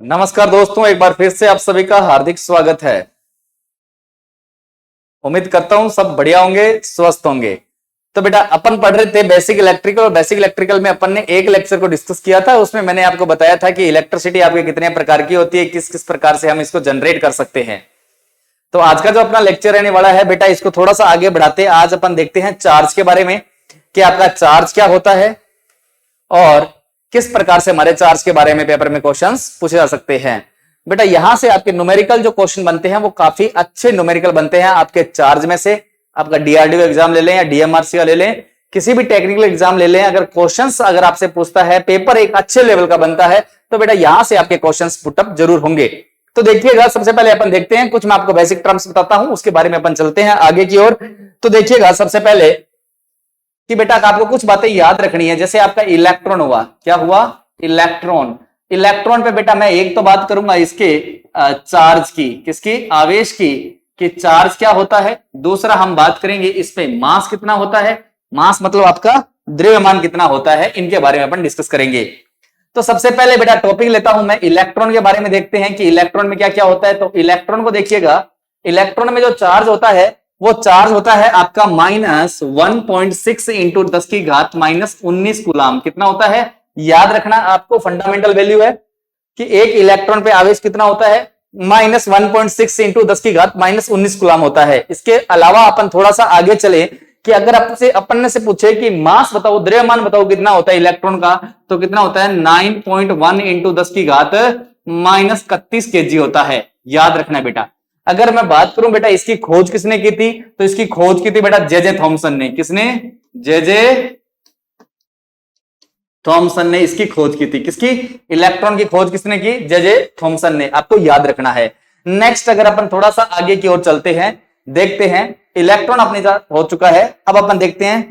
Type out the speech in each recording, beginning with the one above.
नमस्कार दोस्तों, एक बार फिर से आप सभी का हार्दिक स्वागत है। उम्मीद करता हूं सब बढ़िया होंगे, स्वस्थ होंगे। तो बेटा अपन पढ़ रहे थे बेसिक इलेक्ट्रिकल, और बेसिक इलेक्ट्रिकल में अपन ने एक लेक्चर को डिस्कस किया था। उसमें मैंने आपको बताया था कि इलेक्ट्रिसिटी आपके कितने प्रकार की होती है, किस किस प्रकार से हम इसको जनरेट कर सकते हैं। तो आज का जो अपना लेक्चर रहने वाला है बेटा, इसको थोड़ा सा आगे बढ़ाते हैं। आज अपन देखते हैं चार्ज के बारे में कि आपका चार्ज क्या होता है और किस प्रकार से हमारे चार्ज के बारे में पेपर में क्वेश्चंस पूछे जा सकते हैं। बेटा यहां से आपके न्यूमेरिकल जो क्वेश्चन बनते हैं वो काफी अच्छे न्यूमेरिकल बनते हैं आपके चार्ज में से। आपका डीआरडीओ एग्जाम ले लें या डीएमआरसी का ले लें, किसी भी टेक्निकल एग्जाम ले लें, अगर क्वेश्चंस अगर आपसे पूछता है, पेपर एक अच्छे लेवल का बनता है, तो बेटा यहां से आपके क्वेश्चंस पुटअप जरूर होंगे। तो देखिएगा, सबसे पहले अपन देखते हैं कुछ, मैं आपको बेसिक टर्म्स बताता हूं, उसके बारे में अपन चलते हैं आगे की ओर। तो देखिएगा सबसे पहले कि बेटा आपको कुछ बातें याद रखनी है। जैसे आपका इलेक्ट्रॉन हुआ, क्या हुआ? इलेक्ट्रॉन। इलेक्ट्रॉन पे बेटा मैं एक तो बात करूंगा इसके चार्ज की, किसकी? आवेश की, कि चार्ज क्या होता है। दूसरा हम बात करेंगे इस पे मास कितना होता है। मास मतलब आपका द्रव्यमान कितना होता है, इनके बारे में अपन डिस्कस करेंगे। तो सबसे पहले बेटा टॉपिक लेता हूं मैं इलेक्ट्रॉन के बारे में। देखते हैं कि इलेक्ट्रॉन में क्या क्या होता है। तो इलेक्ट्रॉन को देखिएगा, इलेक्ट्रॉन में जो चार्ज होता है वो चार्ज होता है आपका -1.6 इंटू 10 की घात -19 कूलाम। कितना होता है याद रखना, आपको फंडामेंटल वैल्यू है कि एक इलेक्ट्रॉन पे आवेश कितना होता है, -1.6 इंटू 10 की घात -19 कूलाम होता है। इसके अलावा अपन थोड़ा सा आगे चले कि अगर आपसे अपन से पूछे कि मास बताओ, द्रव्यमान बताओ कितना होता है इलेक्ट्रॉन का, तो कितना होता है 9.1 इंटू 10 की घात -31 केजी होता है। याद रखना बेटा। अगर मैं बात करूं बेटा इसकी खोज किसने की थी, तो इसकी खोज की थी बेटा जे थॉमसन ने। किसने? जे थॉमसन ने इसकी खोज की थी। किसकी? इलेक्ट्रॉन की खोज किसने की? जे थॉमसन ने। आपको याद रखना है। नेक्स्ट अगर अपन थोड़ा सा आगे की ओर चलते हैं, देखते हैं इलेक्ट्रॉन अपने हो चुका है। अब अपन देखते हैं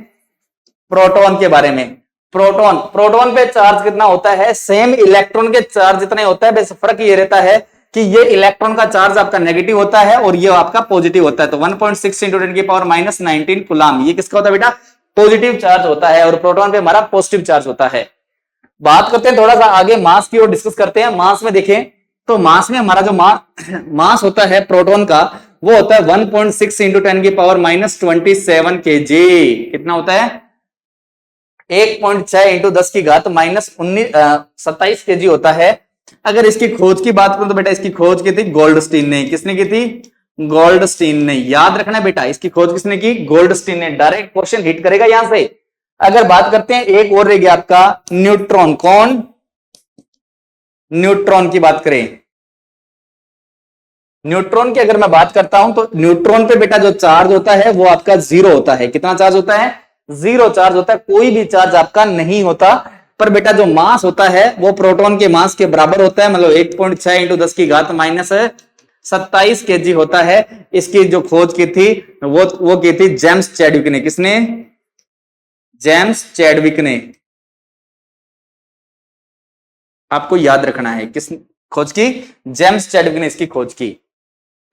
प्रोटॉन के बारे में। प्रोटॉन, प्रोटॉन पे चार्ज कितना होता है? सेम इलेक्ट्रॉन के चार्ज जितना होता है, बस फर्क ये रहता है कि ये इलेक्ट्रॉन का चार्ज आपका नेगेटिव होता है और ये आपका पॉजिटिव होता है। तो 1.6 इंटू 10 की पावर -19 कूलाम, ये किसका होता है बेटा? पॉजिटिव चार्ज होता है। और प्रोटॉन पे हमारा पॉजिटिव चार्ज होता है। बात करते हैं थोड़ा सा आगे मास की ओर, डिस्कस करते हैं। मास में देखें तो मास में हमारा जो मास होता है प्रोटॉन का, वो होता है 1.6 इंटू 10 की पावर -27 केजी। कितना होता है? 1.6 इंटू 10 की घात -27 केजी होता है। अगर इसकी खोज की बात करूं तो बेटा इसकी खोज की थी गोल्डस्टीन ने। किसने की थी? गोल्डस्टीन ने। याद रखना बेटा, इसकी खोज किसने की? गोल्डस्टीन ने। डायरेक्ट क्वेश्चन हिट करेगा यहां से। अगर बात करते हैं एक और रह गया आपका न्यूट्रॉन। कौन? न्यूट्रॉन की बात करें, न्यूट्रॉन की अगर मैं बात करता हूं तो न्यूट्रॉन पे बेटा जो चार्ज होता है वो आपका जीरो होता है। कितना चार्ज होता है? जीरो चार्ज होता है, कोई भी चार्ज आपका नहीं होता। पर बेटा जो मास होता है वो प्रोटॉन के मास के बराबर होता है, मतलब 1.6 इंटू 10 की घात -27 केजी होता है। इसकी जो खोज की थी वो की थी जेम्स चैडविक ने। किसने? जेम्स चैडविक ने। आपको याद रखना है किस खोज की? जेम्स चैडविक ने इसकी खोज की।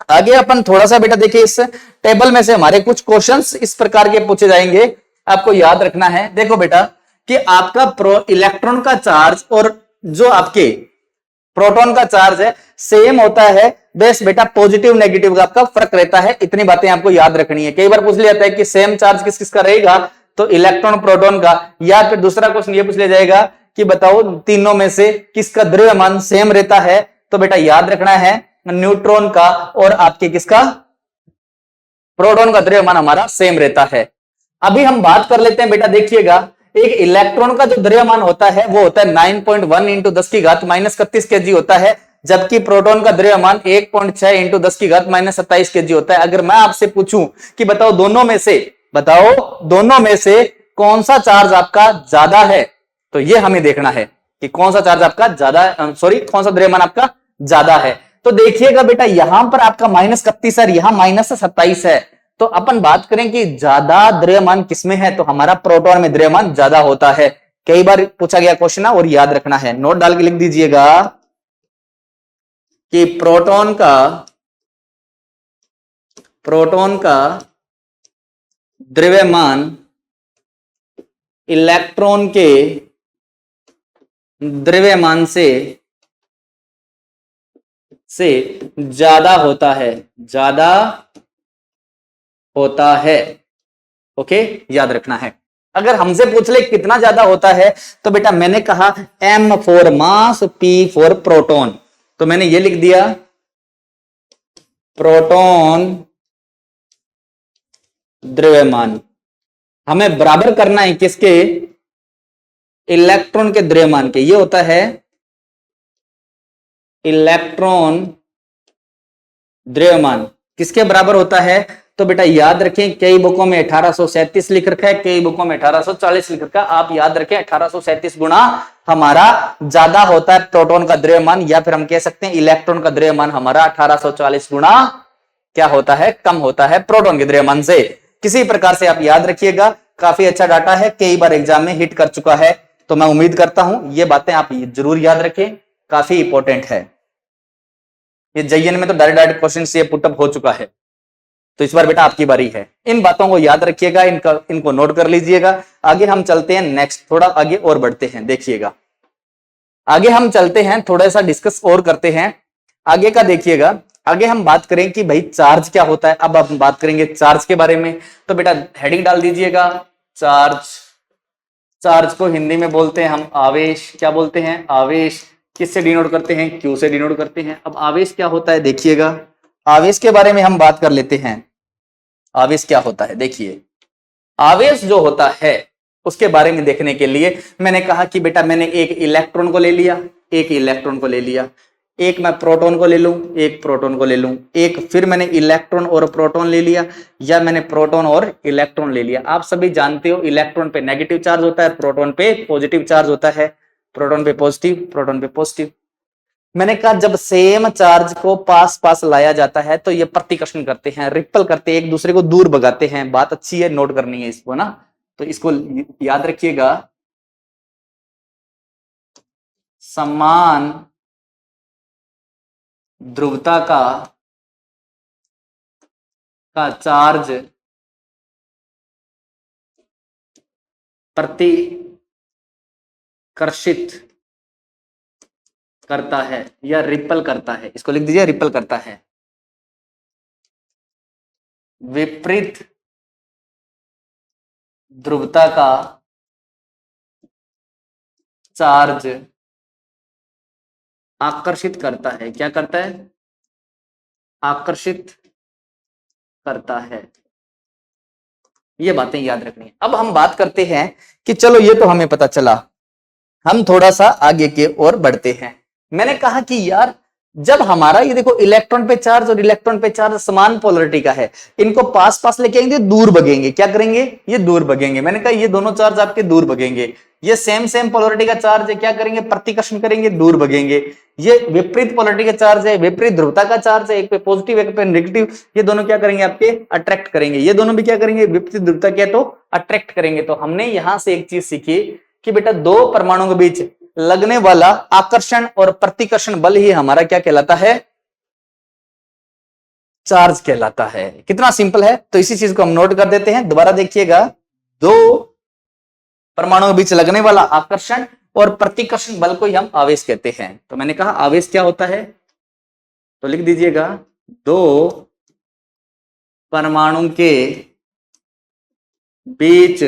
आगे अपन थोड़ा सा बेटा देखिए, इस टेबल में से हमारे कुछ क्वेश्चंस इस प्रकार के पूछे जाएंगे, आपको याद रखना है। देखो बेटा कि आपका इलेक्ट्रॉन का चार्ज और जो आपके प्रोटॉन का चार्ज है सेम होता है, बस बेटा पॉजिटिव नेगेटिव का आपका फर्क रहता है। इतनी बातें आपको याद रखनी है। कई बार पूछ लिया जाता है कि सेम चार्ज किस किस का रहेगा, तो इलेक्ट्रॉन प्रोटॉन का। या फिर दूसरा क्वेश्चन ये पूछ लिया जाएगा कि बताओ तीनों में से किसका द्रव्यमान सेम रहता है, तो बेटा याद रखना है न्यूट्रॉन का और आपके किसका? प्रोटॉन का द्रव्यमान हमारा सेम रहता है। अभी हम बात कर लेते हैं बेटा, देखिएगा एक इलेक्ट्रॉन का जो द्रव्यमान होता है वो होता है 9.1 इंटू 10 की घात -31 केजी होता है, जबकि प्रोटॉन का द्रव्यमान 1.6 इंटू 10 की घात -27 केजी होता है। अगर मैं आपसे पूछूं कि बताओ दोनों में से, बताओ दोनों में से कौन सा चार्ज आपका ज्यादा है, तो ये हमें देखना है कि कौन सा चार्ज आपका ज्यादा, सॉरी कौन सा द्रव्यमान आपका ज्यादा है। तो देखिएगा बेटा यहां पर आपका -31 है, यहां -27 है। तो अपन बात करें कि ज्यादा द्रव्यमान किसमें है, तो हमारा प्रोटॉन में द्रव्यमान ज्यादा होता है। कई बार पूछा गया क्वेश्चन और याद रखना है, नोट डाल के लिख दीजिएगा कि प्रोटॉन का द्रव्यमान इलेक्ट्रॉन के द्रव्यमान से से ज्यादा होता है, ज्यादा होता है। ओके, याद रखना है। अगर हमसे पूछ ले कितना ज्यादा होता है, तो बेटा मैंने कहा M for mass, P for proton, तो मैंने ये लिख दिया प्रोटॉन द्रव्यमान। हमें बराबर करना है किसके? इलेक्ट्रॉन के द्रव्यमान के। ये होता है इलेक्ट्रॉन द्रव्यमान, किसके बराबर होता है? तो बेटा याद रखें, कई बुकों में 1837 लिख रखा है, कई बुकों में 1840 लिख रखा है। आप याद रखें 1837 गुणा हमारा ज्यादा होता है प्रोटॉन का द्रव्यमान, या फिर हम कह सकते हैं इलेक्ट्रॉन का द्रव्यमान हमारा 1840 गुणा क्या होता है? कम होता है प्रोटॉन के द्रव्यमान से। किसी प्रकार से आप याद रखिएगा, काफी अच्छा डाटा है, कई बार एग्जाम में हिट कर चुका है, तो मैं उम्मीद करता हूं ये बातें आप जरूर याद रखें, काफी इंपॉर्टेंट है। ये JN में तो डायरेक्ट क्वेश्चन से पुटअप हो चुका है, तो इस बार बेटा आपकी बारी है। इन बातों को याद रखिएगा, इनको नोट कर लीजिएगा। आगे हम चलते हैं, नेक्स्ट थोड़ा आगे और बढ़ते हैं, देखिएगा आगे हम चलते हैं, थोड़ा सा डिस्कस और करते हैं आगे का। देखिएगा आगे हम बात करें कि भाई चार्ज क्या होता है। अब हम बात करेंगे चार्ज के बारे में, तो बेटा हेडिंग डाल दीजिएगा चार्ज। चार्ज को हिंदी में बोलते हैं हम आवेश। क्या बोलते हैं? आवेश। किससे डिनोट करते हैं? Q से डिनोट करते हैं। अब आवेश क्या होता है देखिएगा, आवेश के बारे में हम बात कर लेते हैं। आवेश क्या होता है देखिए, आवेश जो होता है उसके बारे में देखने के लिए मैंने कहा कि बेटा मैंने एक इलेक्ट्रॉन को ले लिया, एक इलेक्ट्रॉन को ले लिया, एक मैं प्रोटॉन को ले लूं, एक प्रोटॉन को ले लूं, एक फिर मैंने इलेक्ट्रॉन और प्रोटॉन ले लिया, या मैंने प्रोटॉन और इलेक्ट्रॉन ले लिया। आप सभी जानते हो इलेक्ट्रॉन पे नेगेटिव चार्ज होता है, प्रोटॉन पे पॉजिटिव चार्ज होता है, प्रोटॉन पे पॉजिटिव, प्रोटॉन पे पॉजिटिव। मैंने कहा जब सेम चार्ज को पास पास लाया जाता है तो ये प्रतिकर्षण करते हैं, रिपल करते हैं, एक दूसरे को दूर भगाते हैं। बात अच्छी है, नोट करनी है इसको ना, तो इसको याद रखिएगा। समान ध्रुवता का चार्ज प्रतिकर्षित करता है या रिपल करता है, इसको लिख दीजिए रिपल करता है। विपरीत ध्रुवता का चार्ज आकर्षित करता है। क्या करता है? आकर्षित करता है। ये बातें याद रखनी है। अब हम बात करते हैं कि चलो ये तो हमें पता चला, हम थोड़ा सा आगे के ओर बढ़ते हैं। मैंने कहा कि यार जब हमारा ये देखो इलेक्ट्रॉन पे चार्ज और इलेक्ट्रॉन पे चार्ज समान पोलरिटी का है, इनको पास पास लेके आएंगे, दूर भगेंगे। क्या करेंगे? ये दूर भगेंगे। मैंने कहा ये दोनों चार्ज आपके दूर भगेंगे। ये सेम सेम पोलरिटी का चार्ज है, क्या करेंगे? प्रतिकर्षण करेंगे, दूर भगेंगे। ये विपरीत पोलरिटी का चार्ज है, विपरीत ध्रुवता का चार्ज है, एक पे पॉजिटिव एक पे नेगेटिव, ये दोनों क्या करेंगे? आपके अट्रैक्ट करेंगे। ये दोनों भी क्या करेंगे? विपरीत ध्रुवता क्या तो अट्रैक्ट करेंगे। तो हमने यहां से एक चीज सीखी कि बेटा दो परमाणुओं के बीच लगने वाला आकर्षण और प्रतिकर्षण बल ही हमारा क्या कहलाता है? चार्ज कहलाता है। कितना सिंपल है। तो इसी चीज को हम नोट कर देते हैं। दोबारा देखिएगा, दो परमाणुओं के बीच लगने वाला आकर्षण और प्रतिकर्षण बल को ही हम आवेश कहते हैं। तो मैंने कहा आवेश क्या होता है, तो लिख दीजिएगा दो परमाणु के बीच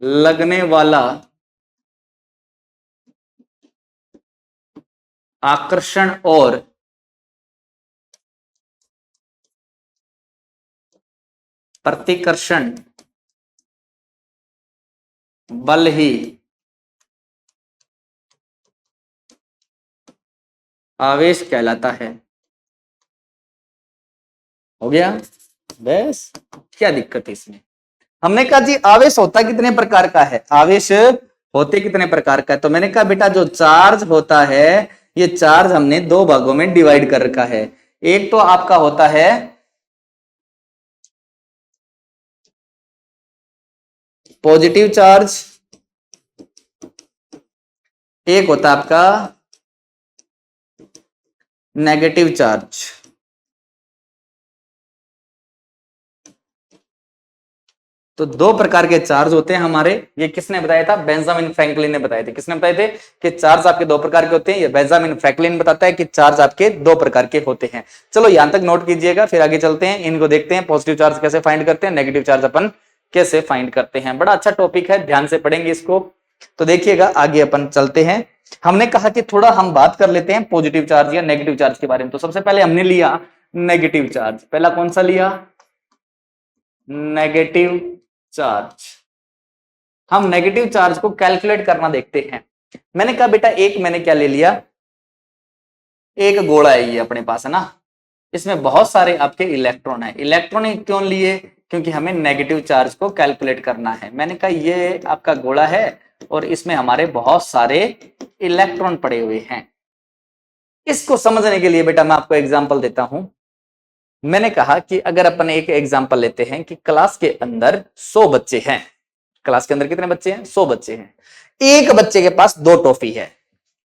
लगने वाला आकर्षण और प्रतिकर्षण बल ही आवेश कहलाता है। हो गया? बस क्या दिक्कत है इसमें। हमने कहा जी आवेश होता कितने प्रकार का है, आवेश होते कितने प्रकार का है। तो मैंने कहा बेटा जो चार्ज होता है, ये चार्ज हमने दो भागों में डिवाइड कर रखा है। एक तो आपका होता है पॉजिटिव चार्ज, एक होता है आपका नेगेटिव चार्ज। तो दो प्रकार के चार्ज होते हैं हमारे, ये किसने बताया था? बेंजामिन फ्रैंकलिन ने बताए थे। किसने बताए थे कि चार्ज आपके दो प्रकार के होते हैं? ये बेंजामिन फ्रैंकलिन बताता है कि चार्ज आपके दो प्रकार के होते हैं। चलो यहां तक नोट कीजिएगा, फिर आगे चलते हैं, इनको देखते हैं। पॉजिटिव चार्ज कैसे फाइंड करते हैं, नेगेटिव चार्ज अपन कैसे फाइंड करते हैं। बड़ा अच्छा टॉपिक है, ध्यान से पढ़ेंगे इसको। तो देखिएगा आगे अपन चलते हैं। हमने कहा कि थोड़ा हम बात कर लेते हैं पॉजिटिव चार्ज या नेगेटिव चार्ज के बारे में। तो सबसे पहले हमने लिया नेगेटिव चार्ज। पहला कौन सा लिया? Negative charge. हम नेगेटिव चार्ज को कैलकुलेट करना देखते हैं। मैंने कहा बेटा एक मैंने क्या ले लिया, एक गोला है ये अपने पास, है ना, इसमें बहुत सारे आपके इलेक्ट्रॉन है। इलेक्ट्रॉन क्यों लिए? क्योंकि हमें नेगेटिव चार्ज को कैलकुलेट करना है। मैंने कहा ये आपका गोला है और इसमें हमारे बहुत सारे इलेक्ट्रॉन पड़े हुए हैं। इसको समझने के लिए बेटा मैं आपको एग्जांपल देता हूं। मैंने कहा कि अगर अपन एक एग्जांपल लेते हैं कि क्लास के अंदर 100 बच्चे हैं। क्लास के अंदर कितने बच्चे हैं? 100 बच्चे हैं। एक बच्चे के पास 2 टॉफी है,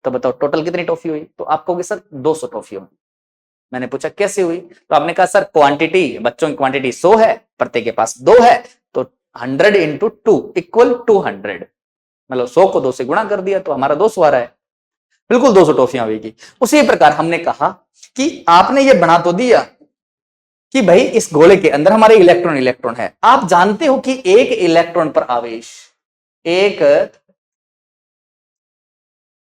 तो बताओ टोटल कितनी टॉफी हुई? तो आप कहोगे सर 200 टॉफी हुई। मैंने पूछा कैसे हुई? तो आपने कहा सर क्वांटिटी, बच्चों की क्वांटिटी 100 है, प्रत्येक के पास 2 है, तो 100 इंटू 2 इक्वल 200। मतलब 100 को 2 से गुणा कर दिया तो हमारा 200 आ रहा है। बिल्कुल 200 टॉफियां होगी। उसी प्रकार हमने कहा कि आपने ये बना तो दिया कि भाई इस गोले के अंदर हमारे इलेक्ट्रॉन इलेक्ट्रॉन है। आप जानते हो कि एक इलेक्ट्रॉन पर आवेश, एक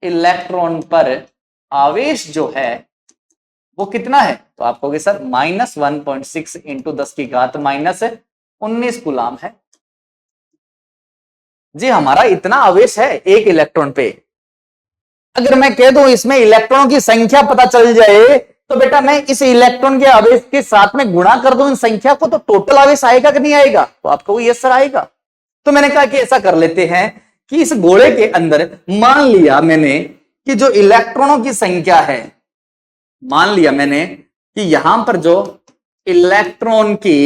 इलेक्ट्रॉन पर आवेश जो है वो कितना है? तो आप कहोगे सर -1.6 इंटू 10 की घात -19 कूलाम है। जी हमारा इतना आवेश है एक इलेक्ट्रॉन पे। अगर मैं कह दूं इसमें इलेक्ट्रॉनों की संख्या पता चल जाए तो बेटा मैं इस इलेक्ट्रॉन के आवेश के साथ में गुणा कर दूं इन संख्या को, तो टोटल आवेश आएगा कि नहीं आएगा? तो आपको यस सर आएगा। तो मैंने कहा कि ऐसा कर लेते हैं कि इस गोले के अंदर मान लिया मैंने कि जो इलेक्ट्रॉनों की संख्या है, मान लिया मैंने कि यहां पर जो इलेक्ट्रॉन की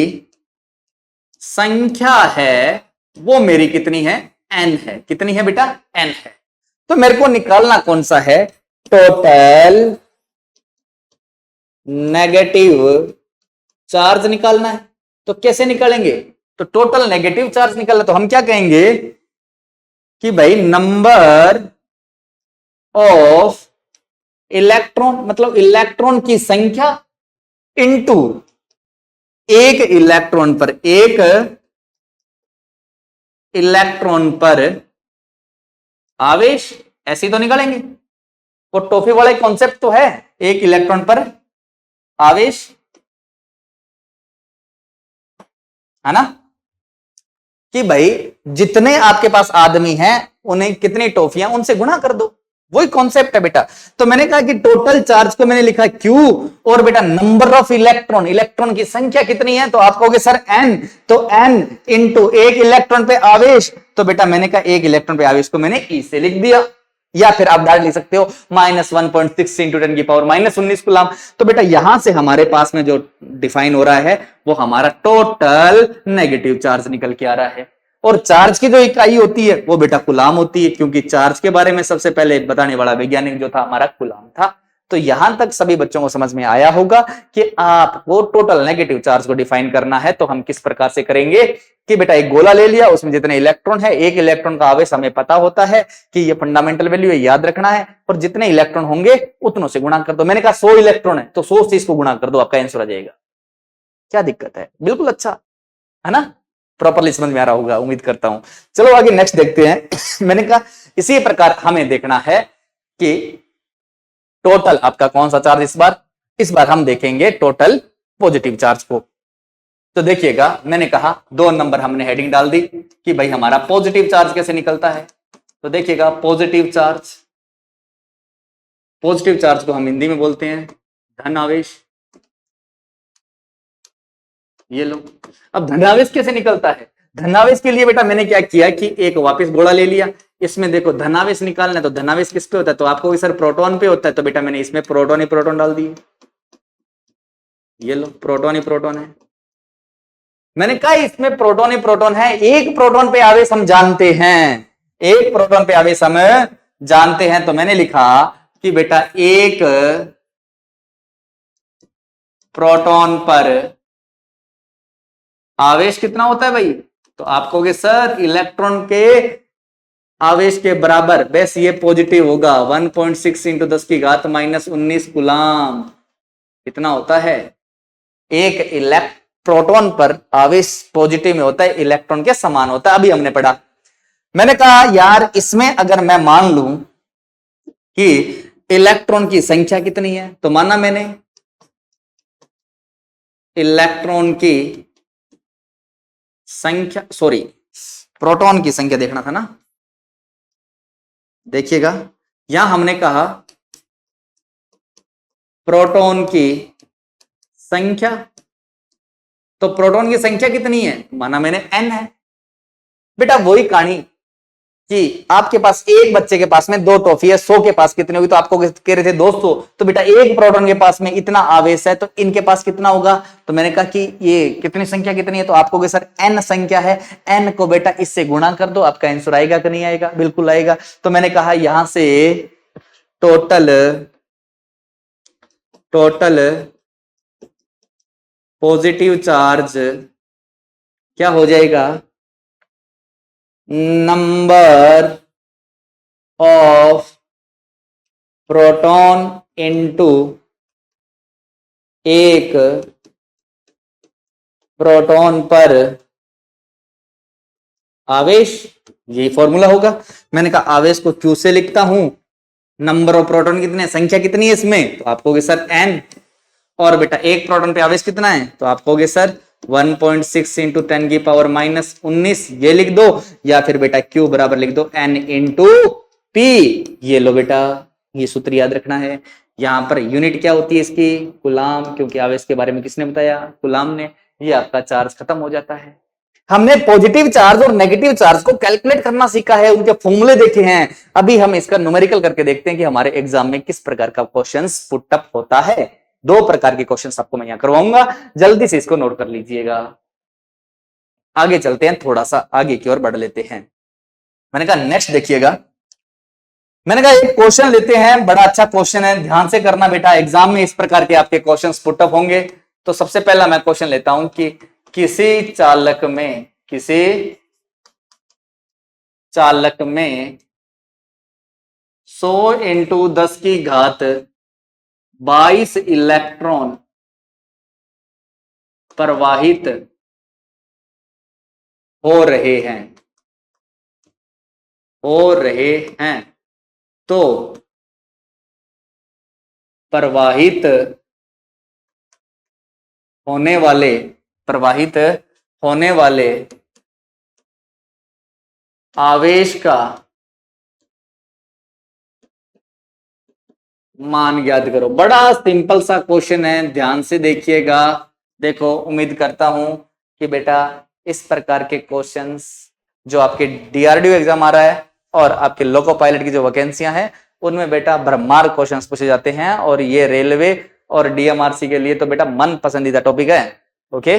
संख्या है वो मेरी कितनी है? n है। कितनी है बेटा? n है। तो मेरे को निकालना कौन सा है? टोटल नेगेटिव चार्ज निकालना है। तो कैसे निकालेंगे? तो टोटल नेगेटिव चार्ज निकालना तो हम क्या कहेंगे कि भाई नंबर ऑफ इलेक्ट्रॉन, मतलब इलेक्ट्रॉन की संख्या इनटू एक इलेक्ट्रॉन पर, एक इलेक्ट्रॉन पर आवेश, ऐसे ही तो निकालेंगे। वो टॉफी वाला कॉन्सेप्ट तो है, एक इलेक्ट्रॉन पर आवेश, है ना, कि भाई जितने आपके पास आदमी हैं उन्हें कितनी टॉफियां, उनसे गुणा कर दो। वही कॉन्सेप्ट है बेटा। तो मैंने कहा कि टोटल चार्ज को मैंने लिखा Q, और बेटा नंबर ऑफ इलेक्ट्रॉन, इलेक्ट्रॉन की संख्या कितनी है? तो आप कहोगे सर n, तो n इंटू एक इलेक्ट्रॉन पे आवेश। तो बेटा मैंने कहा एक इलेक्ट्रॉन पे आवेश को मैंने E से लिख दिया, या फिर आप डायरेक्ट लिख सकते हो -1.6 इंटू 10 की पावर -19 कूलम। तो बेटा यहां से हमारे पास में जो डिफाइन हो रहा है वो हमारा टोटल नेगेटिव चार्ज निकल के आ रहा है। और चार्ज की जो इकाई होती है वो बेटा कूलाम होती है, क्योंकि चार्ज के बारे में सबसे पहले बताने वाला वैज्ञानिक जो था हमारा कूलाम था। तो यहां तक सभी बच्चों को समझ में आया होगा कि आपको टोटल नेगेटिव चार्ज को डिफाइन करना है। तो हम किस प्रकार से करेंगे कि बेटा एक गोला ले लिया, उसमें जितने इलेक्ट्रॉन है, एक इलेक्ट्रॉन का आवेश हमें पता होता है कि ये फंडामेंटल वैल्यू है, याद रखना है, और जितने इलेक्ट्रॉन होंगे उतनों से गुणा कर दो। मैंने कहा 100 इलेक्ट्रॉन है तो 100 से इसको गुणा कर दो, आपका आंसर आ जाएगा। क्या दिक्कत है? बिल्कुल अच्छा है ना, प्रॉपरली समझ में आ रहा होगा, उम्मीद करता हूं। चलो आगे नेक्स्ट देखते हैं। मैंने कहा इसी प्रकार हमें देखना है कि टोटल आपका कौन सा चार्ज, इस बार हम देखेंगे टोटल पॉजिटिव चार्ज को। तो देखिएगा मैंने कहा 2 नंबर हमने हेडिंग डाल दी कि भाई हमारा पॉजिटिव चार्ज कैसे निकलता है। तो देखिएगा पॉजिटिव चार्ज, पॉजिटिव चार्ज को हम हिंदी में बोलते हैं धन आवेश। ये लो, अब धनावेश कैसे निकलता है? धनावेश के लिए बेटा मैंने क्या किया कि एक वापस गोला ले लिया, इसमें देखो धनावेश निकालना है, तो धनावेश किस पे होता है? तो आपको सर प्रोटॉन पे होता है, तो बेटा मैंने इसमें प्रोटॉन ही प्रोटॉन डाल दिए। ये लो प्रोटॉन ही प्रोटॉन है। मैंने कहा इसमें प्रोटॉन ही प्रोटॉन है, एक प्रोटॉन पे आवेश हम जानते हैं, एक प्रोटॉन पे आवेश हम जानते हैं। तो मैंने लिखा कि बेटा एक प्रोटॉन पर आवेश कितना होता है भाई? तो आप कहोगे सर इलेक्ट्रॉन के आवेश के बराबर, बस ये पॉजिटिव होगा, 1.6 इंटू 10 की घात -19 कूलाम कितना होता है। एक प्रोटॉन पर आवेश पॉजिटिव में होता है, इलेक्ट्रॉन के समान होता है, अभी हमने पढ़ा। मैंने कहा यार इसमें अगर मैं मान लूं कि इलेक्ट्रॉन की संख्या कितनी है, तो माना मैंने इलेक्ट्रॉन की संख्या, सॉरी प्रोटॉन की संख्या देखना था ना, देखिएगा यहां हमने कहा प्रोटॉन की संख्या, तो प्रोटॉन की संख्या कितनी है, माना मैंने n है। बेटा वही कहानी कि आपके पास एक बच्चे के पास में 2 टॉफी है, 100 के पास कितनी होगी, तो आपको कह रहे थे 200, तो बेटा एक प्रोटॉन के पास में इतना आवेश है, तो इनके पास कितना होगा, तो मैंने कहा कि ये कितनी संख्या कितनी है, तो आपको सर n संख्या है, n को बेटा इससे गुणा कर दो, आपका आंसर आएगा कि नहीं आएगा, बिल्कुल आएगा। तो मैंने कहा यहां से टोटल पॉजिटिव चार्ज क्या हो जाएगा, नंबर ऑफ प्रोटॉन इनटू एक प्रोटॉन पर आवेश, यही फॉर्मूला होगा। मैंने कहा आवेश को क्यू से लिखता हूं, नंबर ऑफ प्रोटॉन कितने, संख्या कितनी है इसमें, तो आप कहोगे सर n, और बेटा एक प्रोटॉन पे आवेश कितना है, तो आप कहोगे सर 1.6 इंटू 10 की पावर -19, ये लिख दो, या फिर बेटा Q बराबर लिख दो n इंटू P। ये लो बेटा, ये सूत्र याद रखना है। यहां पर यूनिट क्या होती है इसकी, कूलाम, क्योंकि आवेश के बारे में किसने बताया, कूलाम ने। ये आपका चार्ज खत्म हो जाता है। हमने पॉजिटिव चार्ज और नेगेटिव चार्ज को कैलकुलेट करना सीखा है, उनके फॉर्मूले देखे हैं। अभी हम इसका न्यूमेरिकल करके देखते हैं कि हमारे एग्जाम में किस प्रकार का क्वेश्चंस पुट अप होता है। 2 प्रकार के क्वेश्चंस आपको मैं यहां करवाऊंगा, जल्दी से इसको नोट कर लीजिएगा। आगे चलते हैं, थोड़ा सा आगे की ओर बढ़ लेते हैं। मैंने कहा नेक्स्ट देखिएगा, मैंने कहा एक क्वेश्चन लेते हैं, बड़ा अच्छा क्वेश्चन है, ध्यान से करना बेटा, एग्जाम में इस प्रकार के आपके क्वेश्चंस पुट अप होंगे। तो सबसे पहला मैं क्वेश्चन लेता हूं कि किसी चालक में 100 इंटू 10 की घात 22 इलेक्ट्रॉन प्रवाहित हो रहे हैं, तो प्रवाहित होने वाले आवेश का मान ज्ञात करो। बड़ा सिंपल सा क्वेश्चन है, ध्यान से देखिएगा। देखो उम्मीद करता हूं कि बेटा इस प्रकार के क्वेश्चंस जो आपके डीआरडीओ एग्जाम आ रहा है और आपके लोको पायलट की जो वैकेंसियां हैं उनमें बेटा भरमार क्वेश्चंस पूछे जाते हैं, और ये रेलवे और डीएमआरसी के लिए तो बेटा मन पसंदीदा टॉपिक है। ओके,